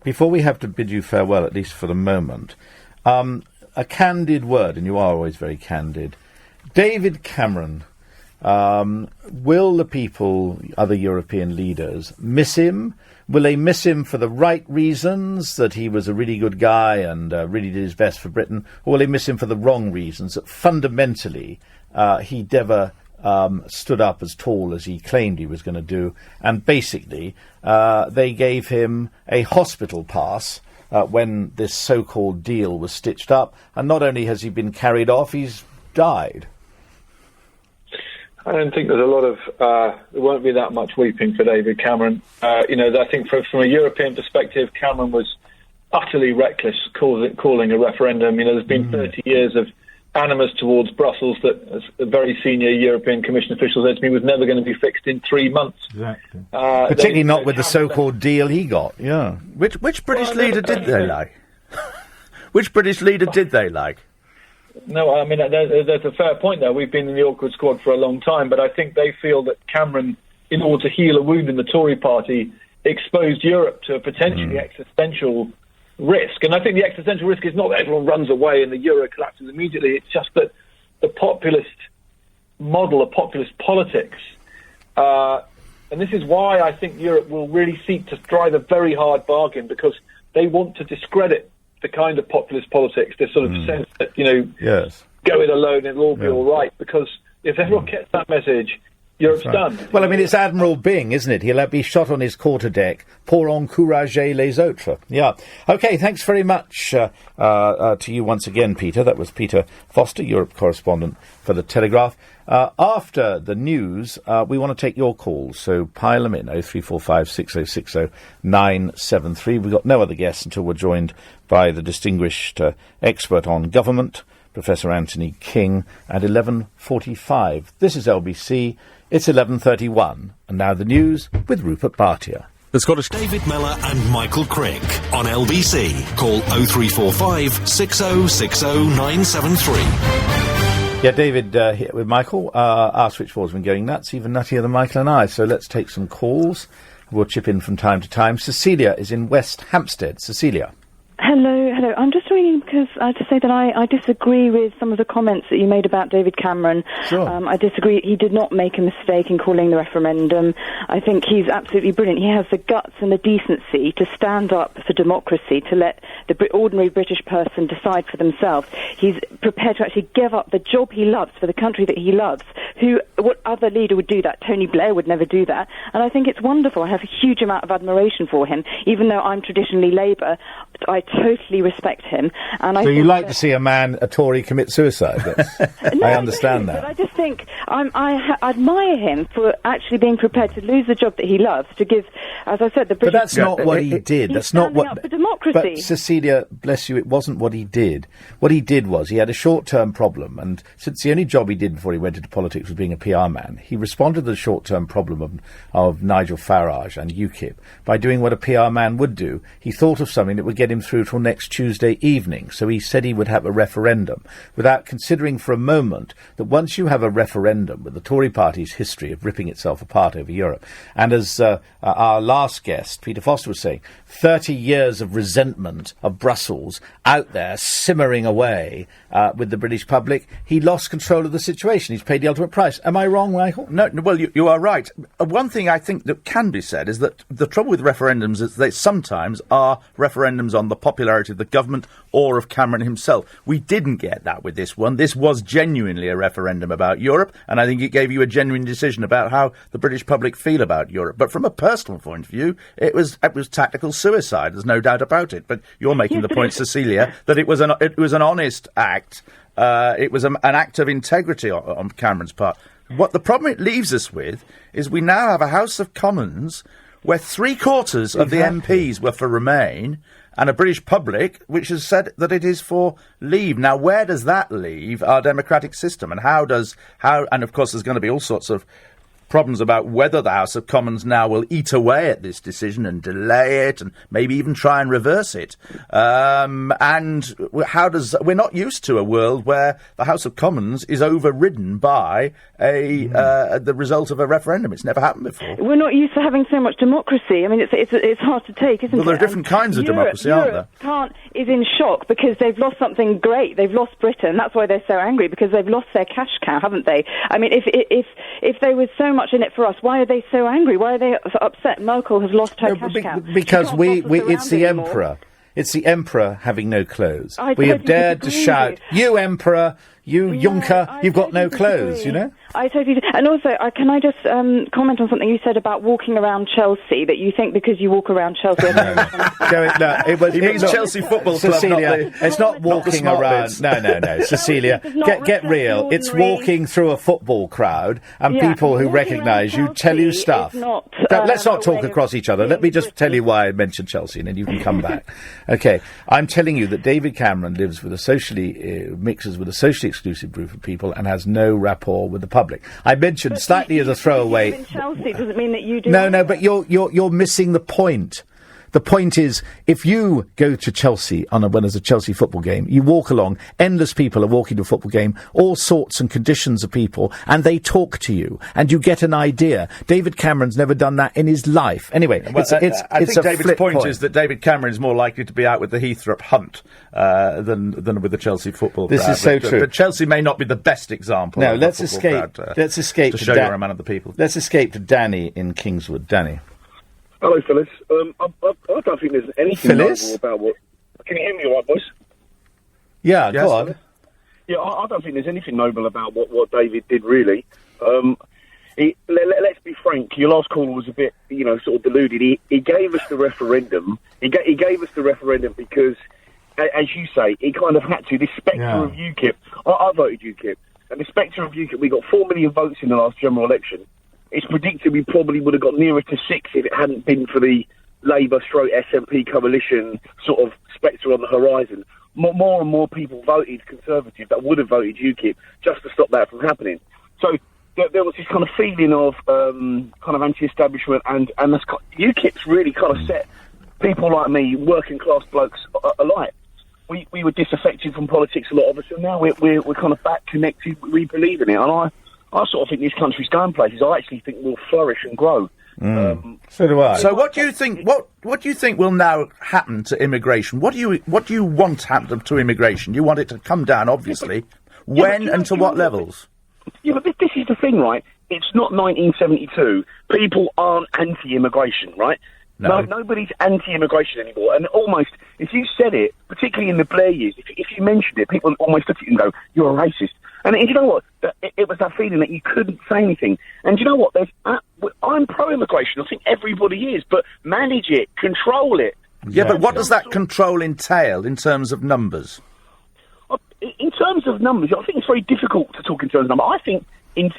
B: before we have to bid you farewell, at least for the moment, a candid word, and you are always very candid. David Cameron, will the people, other European leaders, miss him? Will they miss him for the right reasons, that he was a really good guy and really did his best for Britain, or will they miss him for the wrong reasons, that fundamentally he never stood up as tall as he claimed he was going to do, and basically they gave him a hospital pass when this so-called deal was stitched up, and not only has he been carried off, he's died?
W: I don't think there's a lot of, there won't be that much weeping for David Cameron. I think from a European perspective, Cameron was utterly reckless calling a referendum. There's been 30 years of animus towards Brussels that, as a very senior European Commission official said to me, was never going to be fixed in 3 months.
B: Exactly. Particularly not with the so-called deal he got, yeah. Which British leader did they like? Which British leader did they like?
W: No, I mean, there's a fair point there. We've been in the awkward squad for a long time, but I think they feel that Cameron, in order to heal a wound in the Tory party, exposed Europe to a potentially existential risk. And I think the existential risk is not that everyone runs away and the euro collapses immediately. It's just that the populist model of populist politics, and this is why I think Europe will really seek to drive a very hard bargain, because they want to discredit the kind of populist politics, this sort of sense that, go it alone, it'll all be all right, because if everyone gets that message, Europe's done.
B: Well, I mean, it's Admiral Byng, isn't it? He'll be shot on his quarterdeck. Pour encourager les autres. Yeah. OK, thanks very much to you once again, Peter. That was Peter Foster, Europe correspondent for The Telegraph. After the news, we want to take your calls, so pile them in, 0345 6060 973. We've got no other guests until we're joined by the distinguished expert on government, Professor Anthony King, at 11:45. This is LBC. It's 11:31. And now the news with Rupert Bhatia.
A: The Scottish David Mellor and Michael Crick on LBC. Call 0345 6060 973.
B: Yeah, David here with Michael. Our switchboard's been going nuts, even nuttier than Michael and I. So let's take some calls. We'll chip in from time to time. Cecilia is in West Hampstead. Cecilia.
D: Hello. I'm just ringing because to say that I disagree with some of the comments that you made about David Cameron.
B: Sure.
D: I disagree. He did not make a mistake in calling the referendum. I think he's absolutely brilliant. He has the guts and the decency to stand up for democracy, to let the ordinary British person decide for themselves. He's prepared to actually give up the job he loves for the country that he loves. What other leader would do that? Tony Blair would never do that. And I think it's wonderful. I have a huge amount of admiration for him. Even though I'm traditionally Labour, I totally respect him. And
B: so you like to see a Tory commit suicide?
D: No,
B: I understand that.
D: But I just think I admire him for actually being prepared to lose the job that he loves to give, as I said, the British...
B: But that's not what he did. That's not what...
D: up for democracy.
B: But Cecilia, bless you, it wasn't what he did. What he did was he had a short-term problem, and since the only job he did before he went into politics was being a PR man, he responded to the short-term problem of Nigel Farage and UKIP by doing what a PR man would do. He thought of something that would get him through through till next Tuesday evening. So he said he would have a referendum, without considering for a moment that once you have a referendum with the Tory party's history of ripping itself apart over Europe, and as our last guest, Peter Foster, was saying, 30 years of resentment of Brussels out there simmering away with the British public, he lost control of the situation. He's paid the ultimate price. Am I wrong, Michael?
C: No, well, you are right. One thing I think that can be said is that the trouble with referendums is they sometimes are referendums on the popularity of the government or of Cameron himself. We didn't get that with this one. This was genuinely a referendum about Europe, and I think it gave you a genuine decision about how the British public feel about Europe. But from a personal point of view, it was tactical suicide. There's no doubt about it. But you're making the point, Cecilia, that it was an honest act. It was an act of integrity on Cameron's part. What the problem it leaves us with is we now have a House of Commons where 3/4 of the MPs were for Remain, and a British public which has said that it is for Leave. Now, where does that leave our democratic system? And and of course there's going to be all sorts of problems about whether the House of Commons now will eat away at this decision and delay it and maybe even try and reverse it. And we're not used to a world where the House of Commons is overridden by the result of a referendum. It's never happened before.
D: We're not used to having so much democracy. I mean, it's hard to take, isn't it?
C: Well, there are different kinds of democracy, aren't there?
D: Is in shock because they've lost something great. They've lost Britain. That's why they're so angry, because they've lost their cash cow, haven't they? I mean, if there was so much in it for us, why are they so angry? Why are they so upset? Merkel has lost her cash cow.
B: Because it's the Emperor. It's the Emperor having no clothes. We have dared to shout, "You Emperor, you Juncker, you've got no clothes," you know?
D: I totally do. And also, can I just comment on something you said about walking around Chelsea, that you think because you walk around Chelsea...
C: He means Chelsea Football Club,
B: Cecilia, it's not walking around... No, Cecilia, get real. It's walking through a football crowd and people who recognise you tell you stuff. Let's not talk across each other. Let me just tell you why I mentioned Chelsea, and then you can come back. OK, I'm telling you that David Cameron lives with mixes with a socially exclusive group of people and has no rapport with the public. I mentioned slightly as a throwaway.
D: In Chelsea doesn't mean that you do.
B: No, but you're missing the point. The point is, if you go to Chelsea when there's a Chelsea football game, you walk along, endless people are walking to a football game, all sorts and conditions of people, and they talk to you, and you get an idea. David Cameron's never done that in his life. Anyway,
C: I think David's point is that David Cameron is more likely to be out with the Heathrow Hunt than with the Chelsea football crowd.
B: This is so true.
C: But Chelsea may not be the best example.
B: No,
C: of
B: let's escape
C: to show you're a man of the people.
B: Let's escape to Danny in Kingswood. Danny.
E: Hello, Phyllis. I don't think there's anything noble about what... Can you hear me all right, boys?
B: Yeah, go on.
E: Yeah, I don't think there's anything noble about what David did, really. Let's be frank, your last caller was a bit, sort of deluded. He gave us the referendum. He gave us the referendum because, as you say, he kind of had to. The spectre of UKIP... I voted UKIP. And the spectre of UKIP, we got 4 million votes in the last general election. It's predicted we probably would have got nearer to 6 if it hadn't been for the Labour/SNP coalition sort of spectre on the horizon. More and more people voted Conservative that would have voted UKIP just to stop that from happening. So there was this kind of feeling of kind of anti-establishment, and UKIP's really kind of set people like me, working class blokes, alight. We were disaffected from politics, a lot of us, and now we're kind of back connected. We believe in it, and I sort of think this country's going places. I actually think we'll flourish and grow.
B: So do I.
C: So what do you think? What do you think will now happen to immigration? What do you want to happen to immigration? You want it to come down, obviously. When and to what levels?
E: Yeah, but this is the thing, right? It's not 1972. People aren't anti-immigration, right? No, nobody's anti-immigration anymore. And almost, if you said it, particularly in the Blair years, if you mentioned it, people almost look at you and go, "You're a racist." And you know what? It was that feeling that you couldn't say anything. And you know what? I'm pro-immigration. I think everybody is. But manage it. Control it.
C: Yeah, but what does that control entail in terms of numbers?
E: In terms of numbers, I think it's very difficult to talk in terms of numbers. I think in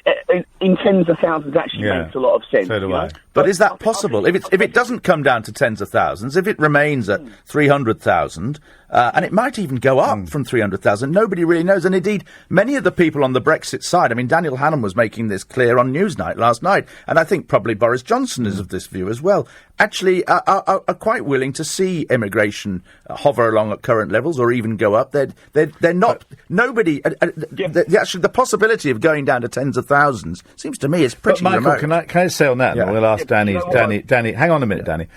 E: tens of thousands actually makes a lot of sense.
B: So do I.
C: But is that possible? If it doesn't come down to tens of thousands, if it remains at 300,000, And it might even go up from 300,000. Nobody really knows. And indeed, many of the people on the Brexit side, I mean, Daniel Hannan was making this clear on Newsnight last night, and I think probably Boris Johnson is of this view as well, actually are quite willing to see immigration hover along at current levels or even go up. They're not... Nobody... Actually, the possibility of going down to tens of thousands seems to me it's pretty
B: Michael,
C: remote.
B: can I say on that? Yeah. We'll ask Danny. Hang on a minute, Danny.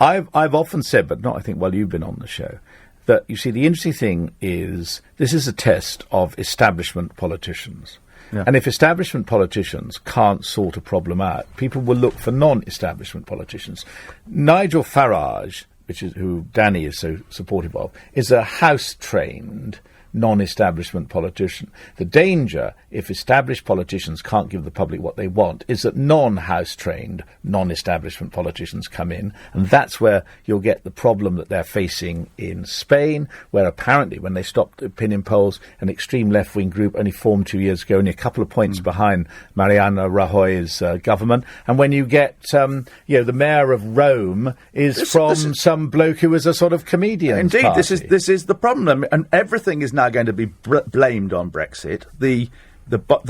B: I've often said, but not I think while you've been on the show, that you see the interesting thing is this is a test of establishment politicians. Yeah. And if establishment politicians can't sort a problem out, people will look for non-establishment politicians. Nigel Farage, which is who Danny is so supportive of, is a house-trained non-establishment politician. The danger, if established politicians can't give the public what they want, is that non-house-trained, non-establishment politicians come in, and that's where you'll get the problem that they're facing in Spain, where apparently when they stopped opinion polls, an extreme left-wing group only formed 2 years ago, only a couple of points behind Mariano Rajoy's government, and when you get, the mayor of Rome is some bloke who is a sort of comedian.
C: Indeed,
B: party.
C: this is the problem, and everything is now going to be blamed on Brexit. The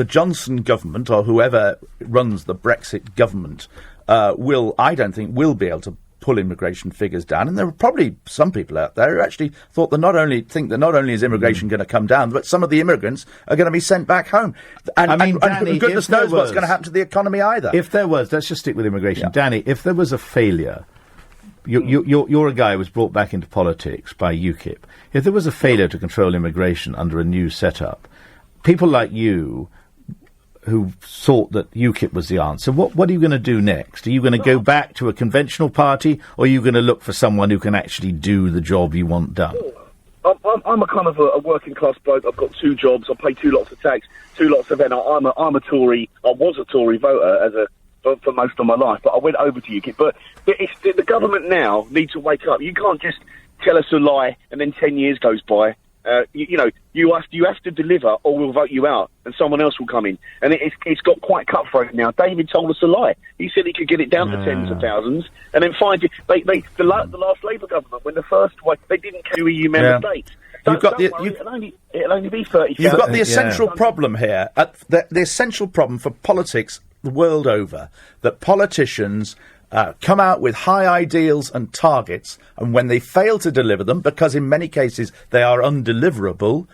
C: Johnson government, or whoever runs the Brexit government, I don't think will be able to pull immigration figures down. And there are probably some people out there who actually think that not only is immigration going to come down, but some of the immigrants are going to be sent back home. And goodness knows what's going to happen to the economy either.
B: If there was, let's just stick with immigration. Yeah. Danny, if there was a failure, you're a guy who was brought back into politics by UKIP. If there was a failure to control immigration under a new setup, people like you who thought that UKIP was the answer, what are you going to do next? Are you going to go back to a conventional party, or are you going to look for someone who can actually do the job you want done?
E: I'm a kind of a working class bloke. I've got 2 jobs. I pay 2 lots of tax, 2 lots of NI. I'm a Tory. I was a Tory voter for most of my life, but I went over to UKIP. But the government now needs to wake up. You can't just tell us a lie and then 10 years goes by. You have to deliver, or we'll vote you out, and someone else will come in. And it's got quite cutthroat now. David told us a lie. He said he could get it down to tens of thousands, and then find it. The last Labour government, when the first one, they didn't carry EU member states. It'll only be 30,000.
C: You've got the essential problem here. The essential problem for politics the world over, that politicians come out with high ideals and targets, and when they fail to deliver them, because in many cases they are undeliverable,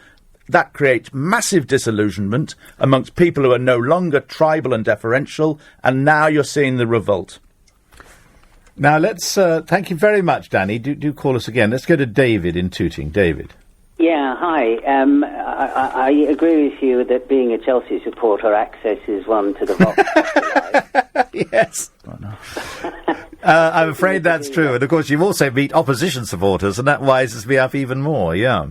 C: that creates massive disillusionment amongst people who are no longer tribal and deferential, and now you're seeing the revolt.
B: Now let's thank you very much, Danny. Do call us again. Let's go to David in Tooting. David.
F: Yeah, hi. I agree with you that being a Chelsea supporter, access is one to the box.
B: Yes. I'm afraid that's true. And, of course, you also meet opposition supporters, and that wises me up even more, yeah.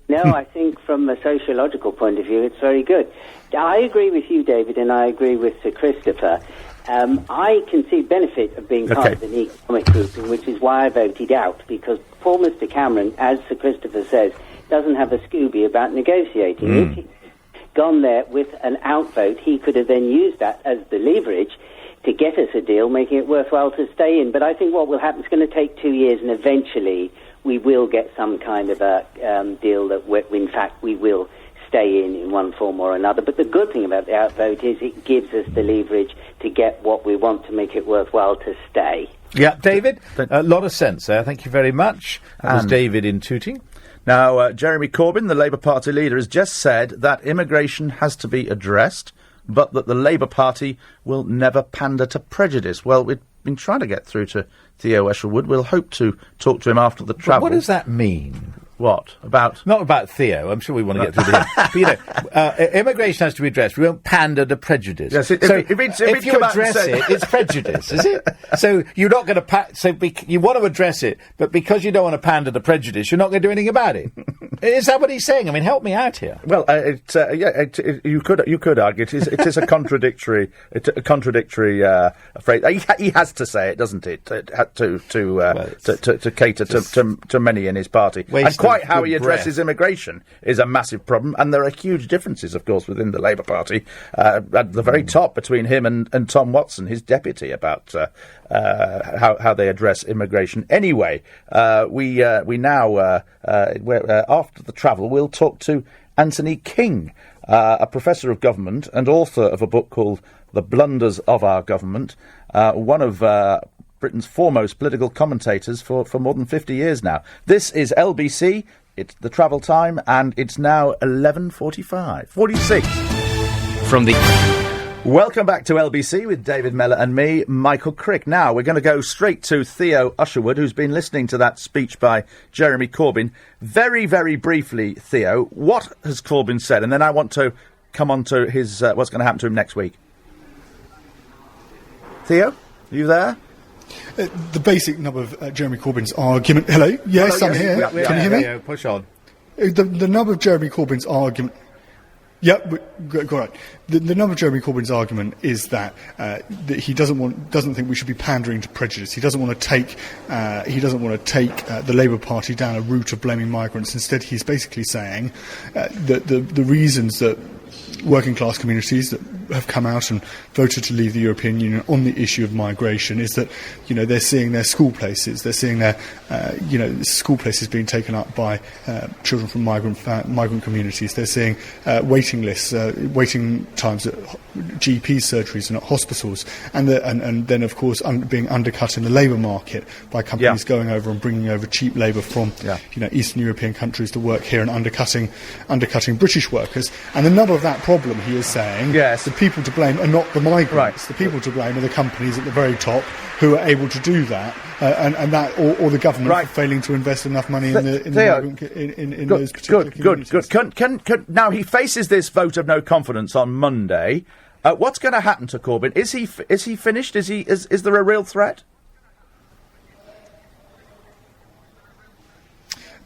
F: No, I think from a sociological point of view, it's very good. I agree with you, David, and I agree with Sir Christopher. I can see benefit of being part of an economic grouping, which is why I voted out, because poor Mr Cameron, as Sir Christopher says, doesn't have a Scooby about negotiating. If he'd gone there with an outvote, he could have then used that as the leverage to get us a deal, making it worthwhile to stay in. But I think what will happen is going to take 2 years, and eventually we will get some kind of a deal that, in fact, we will stay in one form or another. But the good thing about the outvote is it gives us the leverage to get what we want to make it worthwhile to stay.
B: Yeah, David, a lot of sense there. Thank you very much. That was David in Tooting.
C: Now, Jeremy Corbyn, the Labour Party leader, has just said that immigration has to be addressed, but that the Labour Party will never pander to prejudice. Well, we've been trying to get through to Theo Eshelwood. We'll hope to talk to him after the travel.
B: What does that mean?
C: What?
B: Not about Theo. I'm sure we want to get through to him. But, immigration has to be addressed. We won't pander to prejudice.
C: Yes,
B: if you address it, it's prejudice, is it? So you're not going to you want to address it, but because you don't want to pander to prejudice, you're not going to do anything about it. Is that what he's saying? I mean, help me out here.
C: Well, you could argue it is a contradictory phrase. He has to say it, doesn't it? To cater to many in his party.
B: Well,
C: quite how he addresses immigration is a massive problem, and there are huge differences, of course, within the Labour Party at the very top between him and Tom Watson, his deputy, about how they address immigration. Anyway, we now after the travel, we'll talk to Anthony King, a professor of government and author of a book called The Blunders of Our Government, one of Britain's foremost political commentators for more than 50 years now. This is LBC, it's the travel time, and it's now 46. Welcome back to LBC with David Mellor and me, Michael Crick. Now, we're going to go straight to Theo Usherwood, who's been listening to that speech by Jeremy Corbyn. Very, very briefly, Theo, what has Corbyn said? And then I want to come on to his what's going to happen to him next week. Theo, are you there?
L: The basic nub of Jeremy Corbyn's argument... Hello? Yes, I'm here. Can you hear me?
B: Yeah, push on.
L: The nub of Jeremy Corbyn's argument... Go right. The nub of Jeremy Corbyn's argument is that he doesn't think we should be pandering to prejudice. He doesn't want to take the Labour Party down a route of blaming migrants. Instead, he's basically saying that the reasons that working class communities that have come out and voted to leave the European Union on the issue of migration is that, they're seeing their school places, they're seeing their, school places being taken up by children from migrant communities. They're seeing waiting lists, waiting times at GP surgeries and at hospitals, and then of course being undercut in the labour market by companies going over and bringing over cheap labour from Eastern European countries to work here and undercutting British workers. And the nub of that problem, he is saying, the people to blame are not the migrants. Right. The people to blame are the companies at the very top who are able to do that, and that, or the government for failing to invest enough money in those particular communities.
C: Good. Now he faces this vote of no confidence on Monday. What's going to happen to Corbyn? Is he finished? Is there a real threat?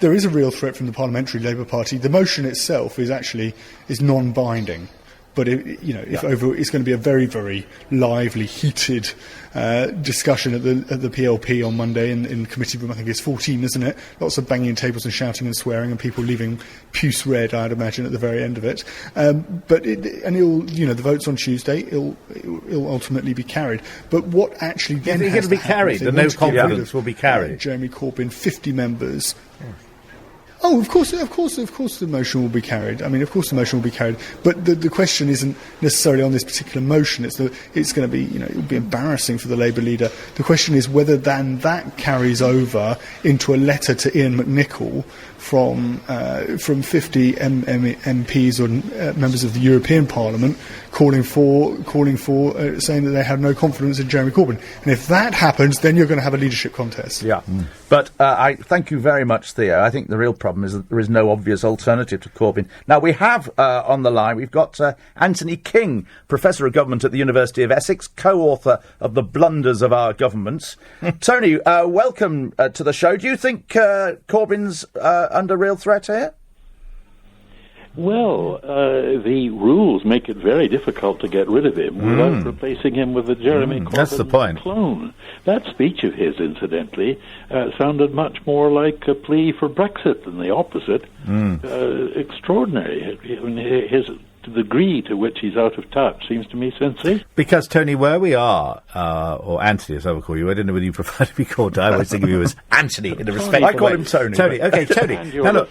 L: There is a real threat from the Parliamentary Labour Party. The motion itself is non-binding. But it's going to be a very, very lively, heated discussion at the PLP on Monday in committee room. I think it's 14, isn't it? Lots of banging tables and shouting and swearing, and people leaving puce red, I'd imagine, at the very end of it. The vote's on Tuesday. It'll ultimately be carried. But what actually then has to be carried?
B: The no confidence will be carried.
L: Jeremy Corbyn, 50 members. Oh, of course, the motion will be carried. I mean, of course the motion will be carried. But the question isn't necessarily on this particular motion. It's going to be, it will be embarrassing for the Labour leader. The question is whether then that carries over into a letter to Ian McNicol from 50 MPs or members of the European Parliament calling for saying that they have no confidence in Jeremy Corbyn. And if that happens, then you're going to have a leadership contest.
C: Yeah. But I thank you very much, Theo. I think the real problem is that there is no obvious alternative to Corbyn. Now, we have on the line, we've got Anthony King, Professor of Government at the University of Essex, co-author of The Blunders of Our Government. Tony, welcome to the show. Do you think Corbyn's under real threat here?
G: Well, the rules make it very difficult to get rid of him without replacing him with a Jeremy Corbyn clone. That speech of his, incidentally, sounded much more like a plea for Brexit than the opposite. Extraordinary. I mean, his degree to which he's out of touch seems to me sensational.
B: Because, Tony, where we are, or Anthony as I will call you, I don't know whether you prefer to be called, I always think of you as Anthony in a respectful
C: I call him Tony.
B: Tony, okay, Tony. Now look,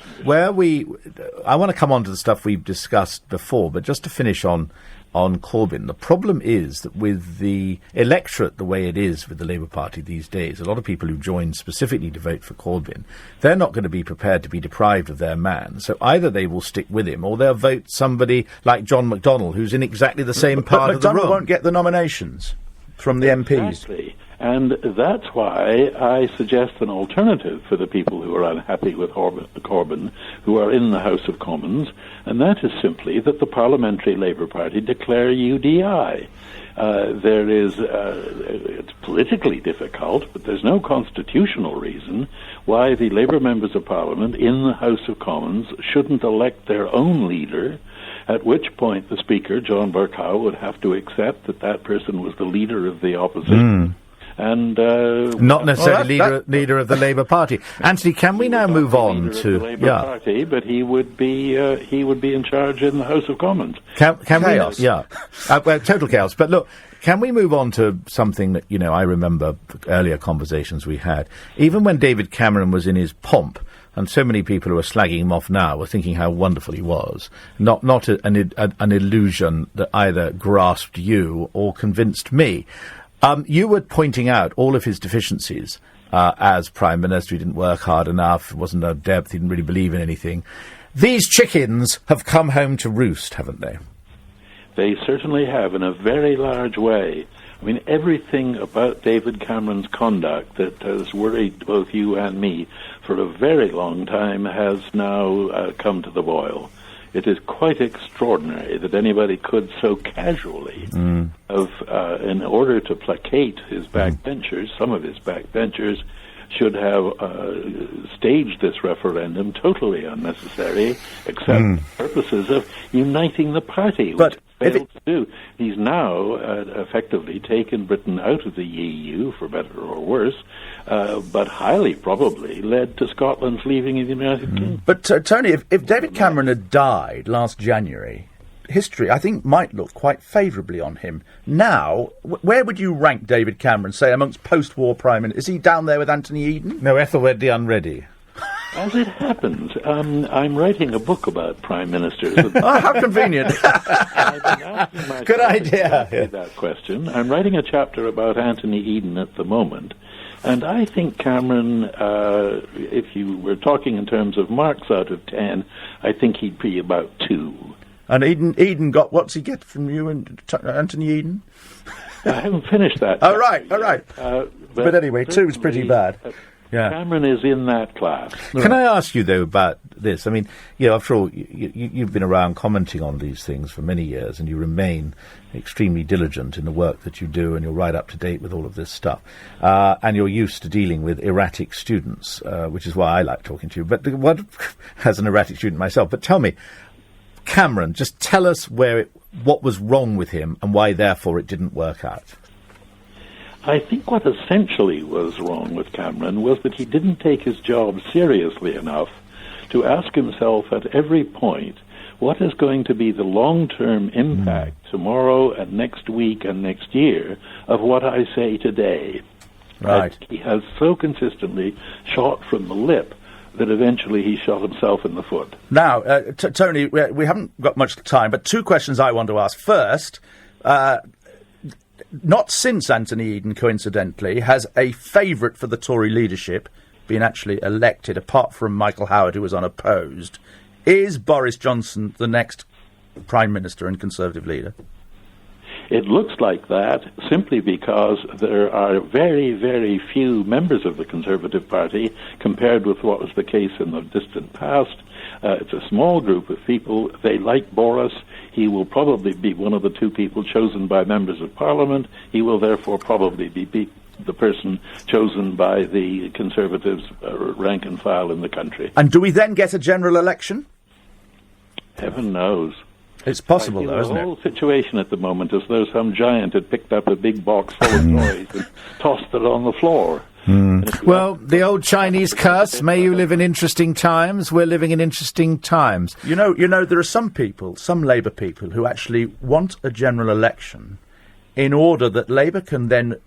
B: I want to come on to the stuff we've discussed before, but just to finish on Corbyn, the problem is that with the electorate the way it is with the Labour Party these days, a lot of people who join specifically to vote for Corbyn, they're not going to be prepared to be deprived of their man. So either they will stick with him or they'll vote somebody like John McDonnell, who's in exactly the same part of the room.
C: McDonnell won't get the nominations from the MPs.
G: Exactly. And that's why I suggest an alternative for the people who are unhappy with Corbyn, who are in the House of Commons, and that is simply that the Parliamentary Labour Party declare UDI. It's politically difficult, but there's no constitutional reason why the Labour members of Parliament in the House of Commons shouldn't elect their own leader, at which point the Speaker, John Bercow, would have to accept that person was the leader of the opposition. and
B: not necessarily leader of the Labour Party. Anthony, can we now move on to
G: the Labour Party? But he would be in charge in the House of Commons.
B: Can
G: chaos.
B: We? Yeah, well, total chaos. But look, can we move on to something that I remember earlier conversations we had, even when David Cameron was in his pomp. And so many people who are slagging him off now were thinking how wonderful he was. Not an illusion that either grasped you or convinced me. You were pointing out all of his deficiencies as Prime Minister. He didn't work hard enough, wasn't no depth, he didn't really believe in anything. These chickens have come home to roost, haven't they?
G: They certainly have, in a very large way. I mean, everything about David Cameron's conduct that has worried both you and me for a very long time has now come to the boil. It is quite extraordinary that anybody could so casually in order to placate his backbenchers, some of his backbenchers, should have staged this referendum totally unnecessary, except for purposes of uniting the party, which failed to do. He's now effectively taken Britain out of the EU, for better or worse, but highly probably led to Scotland's leaving of the United Kingdom.
C: But, Tony, if David Cameron had died last January, history, I think, might look quite favourably on him. Now, where would you rank David Cameron, say, amongst post-war Prime Ministers? Is he down there with Anthony Eden?
B: No, Ethelred the Unready.
G: As it happens, I'm writing a book about Prime Ministers.
C: Oh, how convenient.
G: Good idea. That question. I'm writing a chapter about Anthony Eden at the moment. And I think Cameron, if you were talking in terms of marks out of 10, I think he'd be about 2.
C: And Eden got, what's he get from you and Anthony Eden?
G: I haven't finished that.
C: Oh, right. But anyway, 2 is pretty bad.
B: Yeah.
G: Cameron is in that class.
B: Can I ask you, though, about this? I mean, after all, you've been around commenting on these things for many years, and you remain extremely diligent in the work that you do, and you're right up to date with all of this stuff. And you're used to dealing with erratic students, which is why I like talking to you. But as an erratic student myself, but tell me, Cameron, just tell us what was wrong with him and why, therefore, it didn't work out.
G: I think what essentially was wrong with Cameron was that he didn't take his job seriously enough to ask himself at every point, what is going to be the long-term impact tomorrow and next week and next year of what I say today?
C: Right.
G: He has so consistently shot from the lip that eventually he shot himself in the foot.
C: Now, Tony, we haven't got much time, but 2 questions I want to ask. First, not since Anthony Eden, coincidentally, has a favourite for the Tory leadership been actually elected, apart from Michael Howard, who was unopposed. Is Boris Johnson the next Prime Minister and Conservative leader?
G: It looks like that simply because there are very, very few members of the Conservative Party compared with what was the case in the distant past. It's a small group of people. They like Boris. He will probably be one of the 2 people chosen by members of Parliament. He will therefore probably be the person chosen by the Conservatives' rank and file in the country.
C: And do we then get a general election?
G: Heaven knows.
C: It's possible, though, isn't it?
G: The whole situation at the moment is as though some giant had picked up a big box full of toys and tossed it on the floor.
B: Well, the old Chinese curse, may you live in interesting times. We're living in interesting times.
C: You know, there are some people, some Labour people, who actually want a general election in order that Labour can then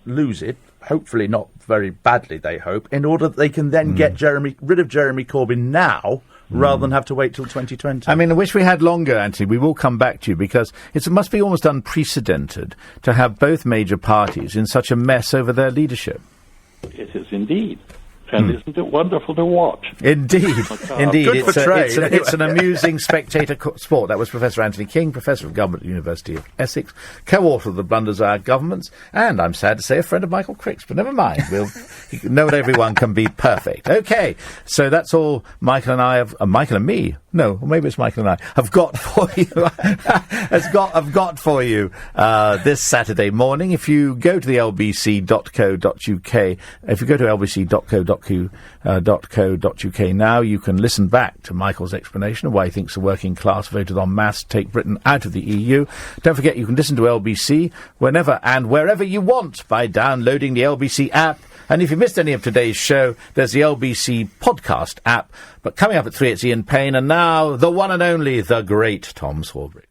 C: lose it, hopefully not very badly, they hope, in order that they can then get rid of Jeremy Corbyn now, rather than have to wait till 2020.
B: I mean, I wish we had longer, Anthony. We will come back to you, because it must be almost unprecedented to have both major parties in such a mess over their leadership.
G: It is indeed. And isn't it wonderful to watch?
B: Indeed. Indeed.
C: Good
B: It's an amusing spectator sport. That was Professor Anthony King, Professor of Government at the University of Essex, co-author of The Blunders of Our Governments, and, I'm sad to say, a friend of Michael Crick's. But never mind. Not everyone can be perfect. OK, so that's all Michael and me No, or maybe it's Michael and I, have got for you, this Saturday morning. If you go to the lbc.co.uk, if you go to lbc.co.uk now, you can listen back to Michael's explanation of why he thinks the working class voted en masse to take Britain out of the EU. Don't forget, you can listen to LBC whenever and wherever you want by downloading the LBC app. And if you missed any of today's show, there's the LBC podcast app. But coming up at 3, it's Ian Payne, and now the one and only, the great Tom Sawbridge.